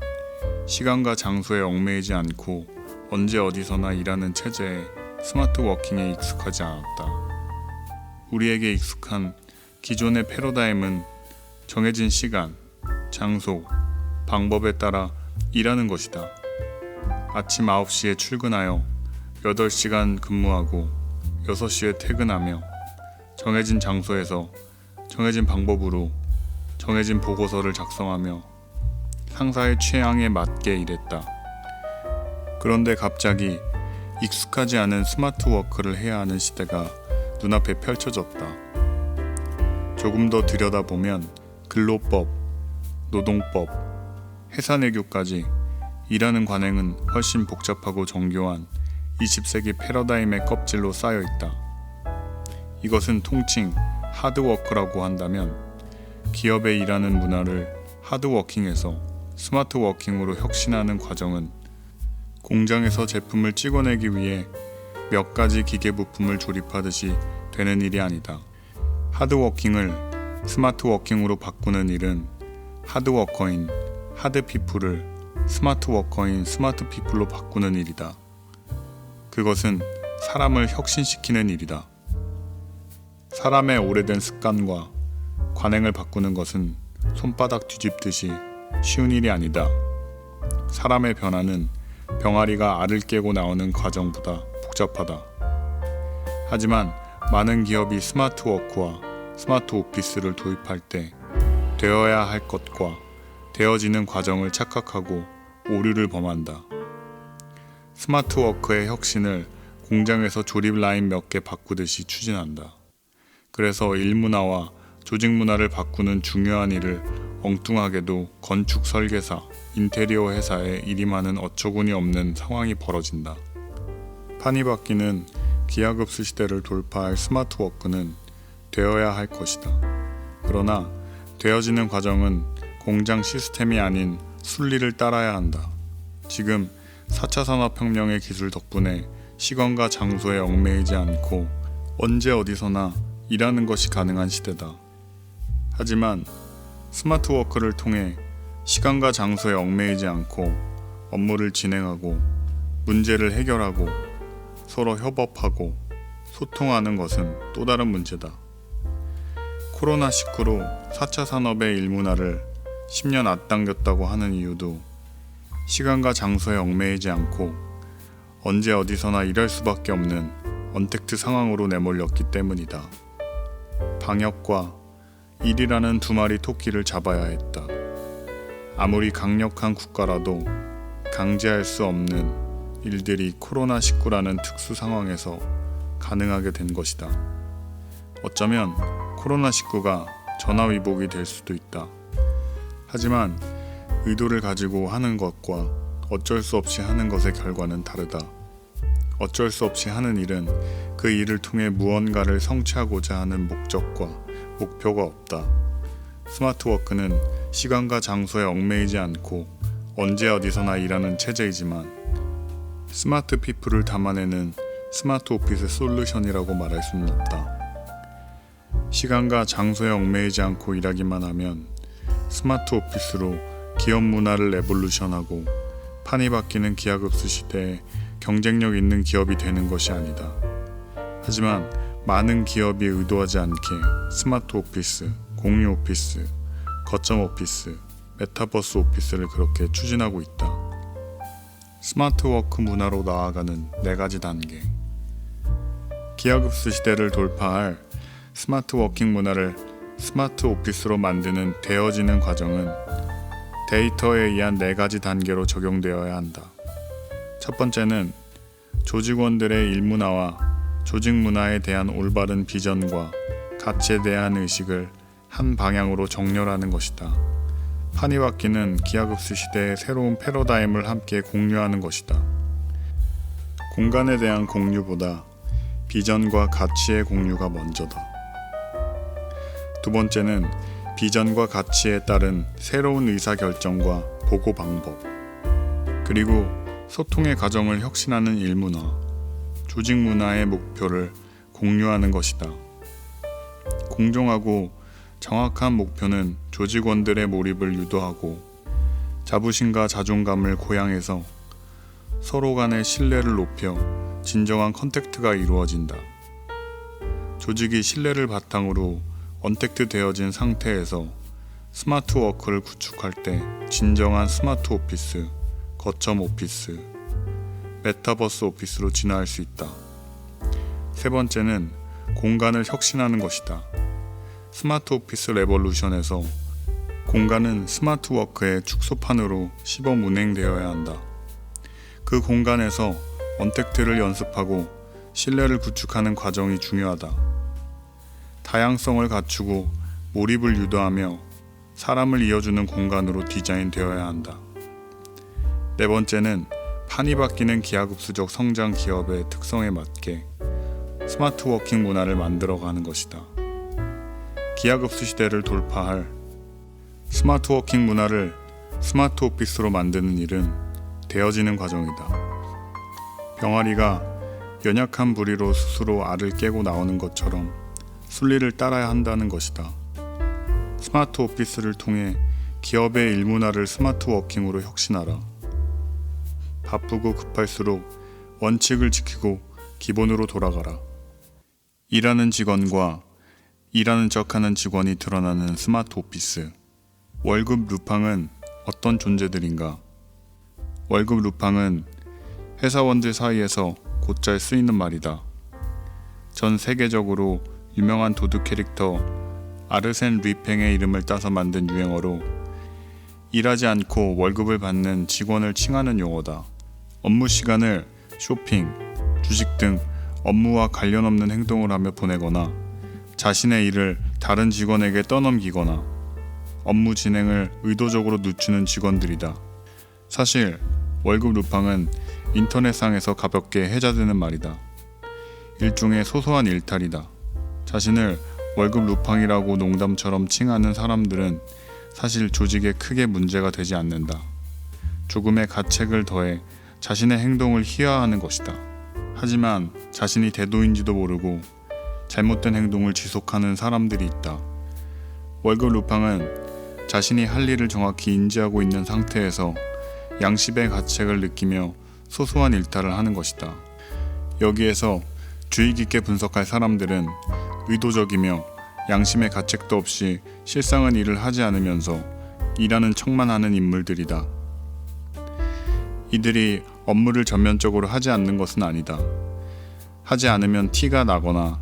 시간과 장소에 얽매이지 않고 언제 어디서나 일하는 체제에 스마트워킹에 익숙하지 않았다. 우리에게 익숙한 기존의 패러다임은 정해진 시간, 장소, 방법에 따라 일하는 것이다. 아침 9시에 출근하여 8시간 근무하고 6시에 퇴근하며 정해진 장소에서 정해진 방법으로 정해진 보고서를 작성하며 상사의 취향에 맞게 일했다. 그런데 갑자기 익숙하지 않은 스마트워크를 해야 하는 시대가 눈앞에 펼쳐졌다. 조금 더 들여다보면 근로법, 노동법, 회사내규까지 일하는 관행은 훨씬 복잡하고 정교한 20세기 패러다임의 껍질로 쌓여 있다. 이것은 통칭 하드워크라고 한다면 기업의 일하는 문화를 하드워킹에서 스마트워킹으로 혁신하는 과정은 공장에서 제품을 찍어내기 위해 몇 가지 기계 부품을 조립하듯이 되는 일이 아니다. 하드워킹을 스마트워킹으로 바꾸는 일은 하드워커인 하드피플을 스마트워커인 스마트피플로 바꾸는 일이다. 그것은 사람을 혁신시키는 일이다. 사람의 오래된 습관과 관행을 바꾸는 것은 손바닥 뒤집듯이 쉬운 일이 아니다. 사람의 변화는 병아리가 알을 깨고 나오는 과정보다 복잡하다. 하지만 많은 기업이 스마트워크와 스마트 오피스를 도입할 때 되어야 할 것과 되어지는 과정을 착각하고 오류를 범한다. 스마트워크의 혁신을 공장에서 조립 라인 몇 개 바꾸듯이 추진한다. 그래서 일문화와 조직 문화를 바꾸는 중요한 일을 엉뚱하게도 건축 설계사, 인테리어 회사에 일임하는 어처구니 없는 상황이 벌어진다. 판이 바뀌는 기하급수 시대를 돌파할 스마트워크는 되어야 할 것이다. 그러나 되어지는 과정은 공장 시스템이 아닌 순리를 따라야 한다. 지금 4차 산업혁명의 기술 덕분에 시간과 장소에 얽매이지 않고 언제 어디서나 일하는 것이 가능한 시대다. 하지만 스마트워크를 통해 시간과 장소에 얽매이지 않고 업무를 진행하고 문제를 해결하고 서로 협업하고 소통하는 것은 또 다른 문제다. 코로나19로 4차 산업의 일문화를 10년 앞당겼다고 하는 이유도 시간과 장소에 얽매이지 않고 언제 어디서나 일할 수밖에 없는 언택트 상황으로 내몰렸기 때문이다. 방역과 일이라는 두 마리 토끼를 잡아야 했다. 아무리 강력한 국가라도 강제할 수 없는 일들이 코로나19라는 특수 상황에서 가능하게 된 것이다. 어쩌면 코로나19가 전화위복이 될 수도 있다. 하지만 의도를 가지고 하는 것과 어쩔 수 없이 하는 것의 결과는 다르다. 어쩔 수 없이 하는 일은 그 일을 통해 무언가를 성취하고자 하는 목적과 목표가 없다. 스마트워크는 시간과 장소에 얽매이지 않고 언제 어디서나 일하는 체제이지만 스마트 피플을 담아내는 스마트 오피스 솔루션이라고 말할 수는 없다. 시간과 장소에 얽매이지 않고 일하기만 하면 스마트 오피스로 기업 문화를 레볼루션하고 판이 바뀌는 기하급수 시대에 경쟁력 있는 기업이 되는 것이 아니다. 하지만 많은 기업이 의도하지 않게 스마트 오피스, 공유 오피스, 거점 오피스, 메타버스 오피스를 그렇게 추진하고 있다. 스마트 워크 문화로 나아가는 4가지 단계. 기하급수 시대를 돌파할 스마트 워킹 문화를 스마트 오피스로 만드는 되어지는 과정은 데이터에 의한 4가지 단계로 적용되어야 한다. 첫 번째는 조직원들의 일문화와 조직 문화에 대한 올바른 비전과 가치에 대한 의식을 한 방향으로 정렬하는 것이다. 판이 바뀌는 기하급수 시대의 새로운 패러다임을 함께 공유하는 것이다. 공간에 대한 공유보다 비전과 가치의 공유가 먼저다. 두 번째는 비전과 가치에 따른 새로운 의사결정과 보고 방법, 그리고 소통의 과정을 혁신하는 일문화, 조직 문화의 목표를 공유하는 것이다. 공정하고 정확한 목표는 조직원들의 몰입을 유도하고 자부심과 자존감을 고양해서 서로 간의 신뢰를 높여 진정한 컨택트가 이루어진다. 조직이 신뢰를 바탕으로 언택트 되어진 상태에서 스마트 워크를 구축할 때 진정한 스마트 오피스, 거점 오피스, 메타버스 오피스로 진화할 수 있다. 세 번째는 공간을 혁신하는 것이다. 스마트 오피스 레볼루션에서 공간은 스마트 워크의 축소판으로 시범 운행되어야 한다. 그 공간에서 언택트를 연습하고 신뢰를 구축하는 과정이 중요하다. 다양성을 갖추고 몰입을 유도하며 사람을 이어주는 공간으로 디자인되어야 한다. 네 번째는 판이 바뀌는 기하급수적 성장 기업의 특성에 맞게 스마트 워킹 문화를 만들어가는 것이다. 기하급수 시대를 돌파할 스마트 워킹 문화를 스마트 오피스로 만드는 일은 되어지는 과정이다. 병아리가 연약한 부리로 스스로 알을 깨고 나오는 것처럼 순리를 따라야 한다는 것이다. 스마트 오피스를 통해 기업의 일문화를 스마트 워킹으로 혁신하라. 바쁘고 급할수록 원칙을 지키고 기본으로 돌아가라. 일하는 직원과 일하는 척하는 직원이 드러나는 스마트 오피스. 월급 루팡은 어떤 존재들인가? 월급 루팡은 회사원들 사이에서 곧잘 쓰이는 말이다. 전 세계적으로 유명한 도둑 캐릭터 아르센 류팽의 이름을 따서 만든 유행어로 일하지 않고 월급을 받는 직원을 칭하는 용어다. 업무 시간을 쇼핑, 주식 등 업무와 관련 없는 행동을 하며 보내거나 자신의 일을 다른 직원에게 떠넘기거나 업무 진행을 의도적으로 늦추는 직원들이다. 사실 월급 루팡은 인터넷상에서 가볍게 해자되는 말이다. 일종의 소소한 일탈이다. 자신을 월급 루팡이라고 농담처럼 칭하는 사람들은 사실 조직에 크게 문제가 되지 않는다. 조금의 가책을 더해 자신의 행동을 희화화하는 것이다. 하지만 자신이 대도인지도 모르고 잘못된 행동을 지속하는 사람들이 있다. 월급 루팡은 자신이 할 일을 정확히 인지하고 있는 상태에서 양심의 가책을 느끼며 소소한 일탈을 하는 것이다. 여기에서 주의 깊게 분석할 사람들은 의도적이며 양심의 가책도 없이 실상은 일을 하지 않으면서 일하는 척만 하는 인물들이다. 이들이 업무를 전면적으로 하지 않는 것은 아니다. 하지 않으면 티가 나거나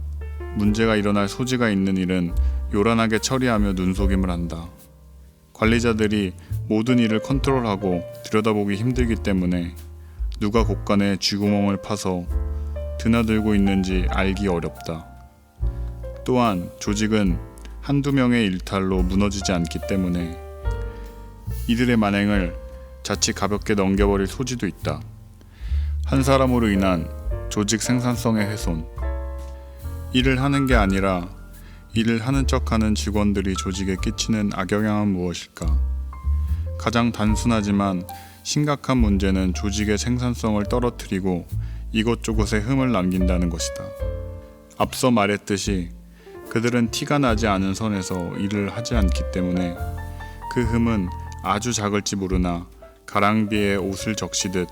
문제가 일어날 소지가 있는 일은 요란하게 처리하며 눈속임을 한다. 관리자들이 모든 일을 컨트롤하고 들여다보기 힘들기 때문에 누가 곳간에 쥐구멍을 파서 드나들고 있는지 알기 어렵다. 또한 조직은 한두 명의 일탈로 무너지지 않기 때문에 이들의 만행을 자칫 가볍게 넘겨버릴 소지도 있다. 한 사람으로 인한 조직 생산성의 훼손. 일을 하는 게 아니라 일을 하는 척하는 직원들이 조직에 끼치는 악영향은 무엇일까? 가장 단순하지만 심각한 문제는 조직의 생산성을 떨어뜨리고 이곳저곳에 흠을 남긴다는 것이다. 앞서 말했듯이 그들은 티가 나지 않은 선에서 일을 하지 않기 때문에 그 흠은 아주 작을지 모르나 가랑비에 옷을 적시듯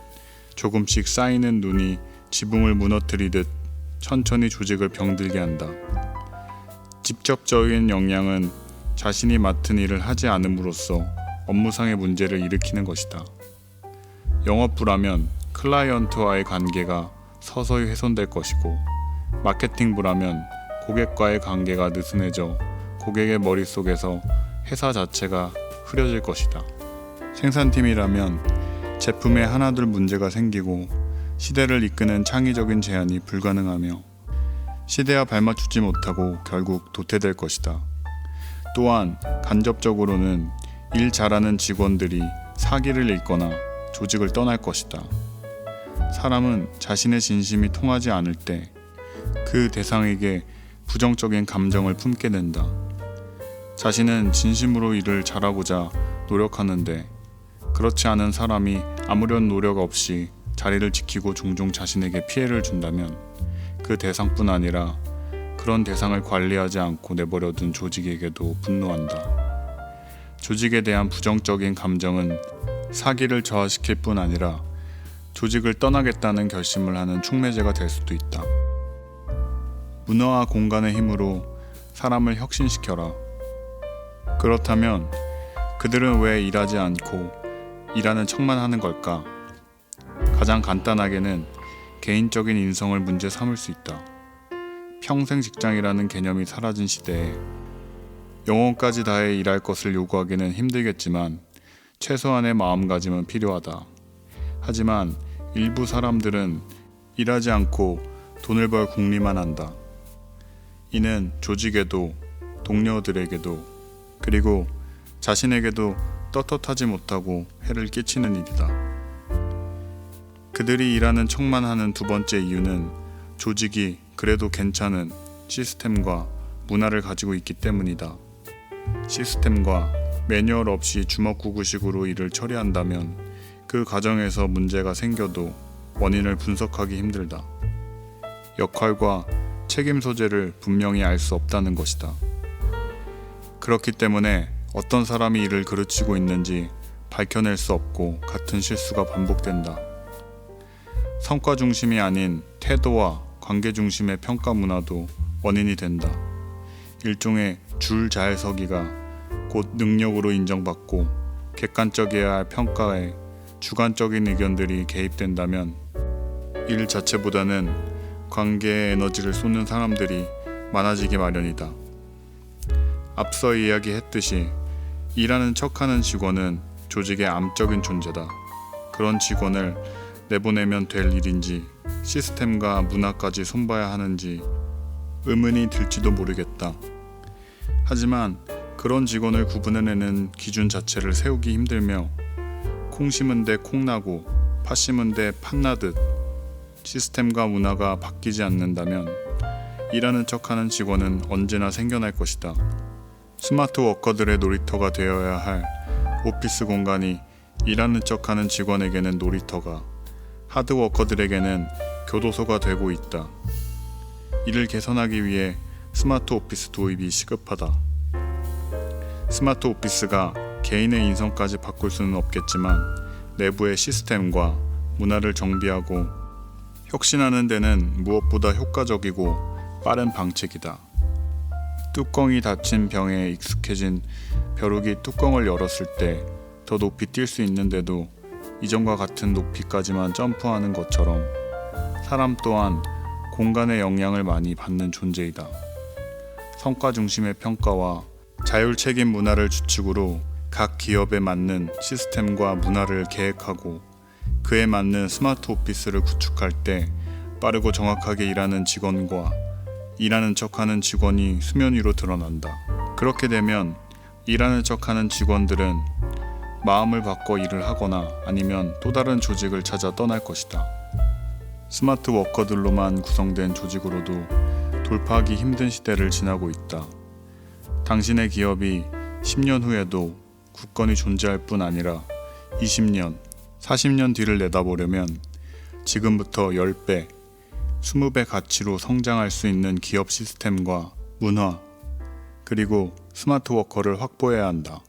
조금씩 쌓이는 눈이 지붕을 무너뜨리듯 천천히 조직을 병들게 한다. 직접적인 영향은 자신이 맡은 일을 하지 않음으로써 업무상의 문제를 일으키는 것이다. 영업부라면 클라이언트와의 관계가 서서히 훼손될 것이고, 마케팅부라면 고객과의 관계가 느슨해져 고객의 머릿속에서 회사 자체가 흐려질 것이다. 생산팀이라면 제품에 하나둘 문제가 생기고 시대를 이끄는 창의적인 제안이 불가능하며 시대와 발맞추지 못하고 결국 도태될 것이다. 또한 간접적으로는 일 잘하는 직원들이 사기를 읽거나 조직을 떠날 것이다. 사람은 자신의 진심이 통하지 않을 때 그 대상에게 부정적인 감정을 품게 된다. 자신은 진심으로 일을 잘하고자 노력하는데 그렇지 않은 사람이 아무런 노력 없이 자리를 지키고 종종 자신에게 피해를 준다면 그 대상뿐 아니라 그런 대상을 관리하지 않고 내버려둔 조직에게도 분노한다. 조직에 대한 부정적인 감정은 사기를 저하시킬 뿐 아니라 조직을 떠나겠다는 결심을 하는 촉매제가 될 수도 있다. 문화와 공간의 힘으로 사람을 혁신시켜라. 그렇다면 그들은 왜 일하지 않고 일하는 척만 하는 걸까? 가장 간단하게는 개인적인 인성을 문제 삼을 수 있다. 평생 직장이라는 개념이 사라진 시대에 영혼까지 다해 일할 것을 요구하기는 힘들겠지만 최소한의 마음가짐은 필요하다. 하지만 일부 사람들은 일하지 않고 돈을 벌 궁리만 한다. 이는 조직에도 동료들에게도 그리고 자신에게도 떳떳하지 못하고 해를 끼치는 일이다. 그들이 일하는 척만 하는 두 번째 이유는 조직이 그래도 괜찮은 시스템과 문화를 가지고 있기 때문이다. 시스템과 매뉴얼 없이 주먹구구식으로 일을 처리한다면 그 과정에서 문제가 생겨도 원인을 분석하기 힘들다. 역할과 책임 소재를 분명히 알 수 없다는 것이다. 그렇기 때문에 어떤 사람이 일을 그르치고 있는지 밝혀낼 수 없고 같은 실수가 반복된다. 성과 중심이 아닌 태도와 관계 중심의 평가 문화도 원인이 된다. 일종의 줄 잘 서기가 곧 능력으로 인정받고 객관적이어야 할 평가에 주관적인 의견들이 개입된다면 일 자체보다는 관계에 에너지를 쏟는 사람들이 많아지기 마련이다. 앞서 이야기했듯이 일하는 척하는 직원은 조직의 암적인 존재다. 그런 직원을 내보내면 될 일인지 시스템과 문화까지 손봐야 하는지 의문이 들지도 모르겠다. 하지만 그런 직원을 구분해내는 기준 자체를 세우기 힘들며 콩 심은 데 콩 나고 팥 심은 데 팥 나듯 시스템과 문화가 바뀌지 않는다면 일하는 척하는 직원은 언제나 생겨날 것이다. 스마트 워커들의 놀이터가 되어야 할 오피스 공간이 일하는 척하는 직원에게는 놀이터가, 하드 워커들에게는 교도소가 되고 있다. 이를 개선하기 위해 스마트 오피스 도입이 시급하다. 스마트 오피스가 개인의 인성까지 바꿀 수는 없겠지만 내부의 시스템과 문화를 정비하고 혁신하는 데는 무엇보다 효과적이고 빠른 방책이다. 뚜껑이 닫힌 병에 익숙해진 벼룩이 뚜껑을 열었을 때 더 높이 뛸 수 있는데도 이전과 같은 높이까지만 점프하는 것처럼 사람 또한 공간의 영향을 많이 받는 존재이다. 성과 중심의 평가와 자율 책임 문화를 주축으로 각 기업에 맞는 시스템과 문화를 계획하고 그에 맞는 스마트 오피스를 구축할 때 빠르고 정확하게 일하는 직원과 일하는 척하는 직원이 수면 위로 드러난다. 그렇게 되면 일하는 척하는 직원들은 마음을 바꿔 일을 하거나 아니면 또 다른 조직을 찾아 떠날 것이다. 스마트 워커들로만 구성된 조직으로도 돌파하기 힘든 시대를 지나고 있다. 당신의 기업이 10년 후에도 굳건히 존재할 뿐 아니라 20년, 40년 뒤를 내다보려면 지금부터 10배, 20배 가치로 성장할 수 있는 기업 시스템과 문화, 그리고 스마트 워커를 확보해야 한다.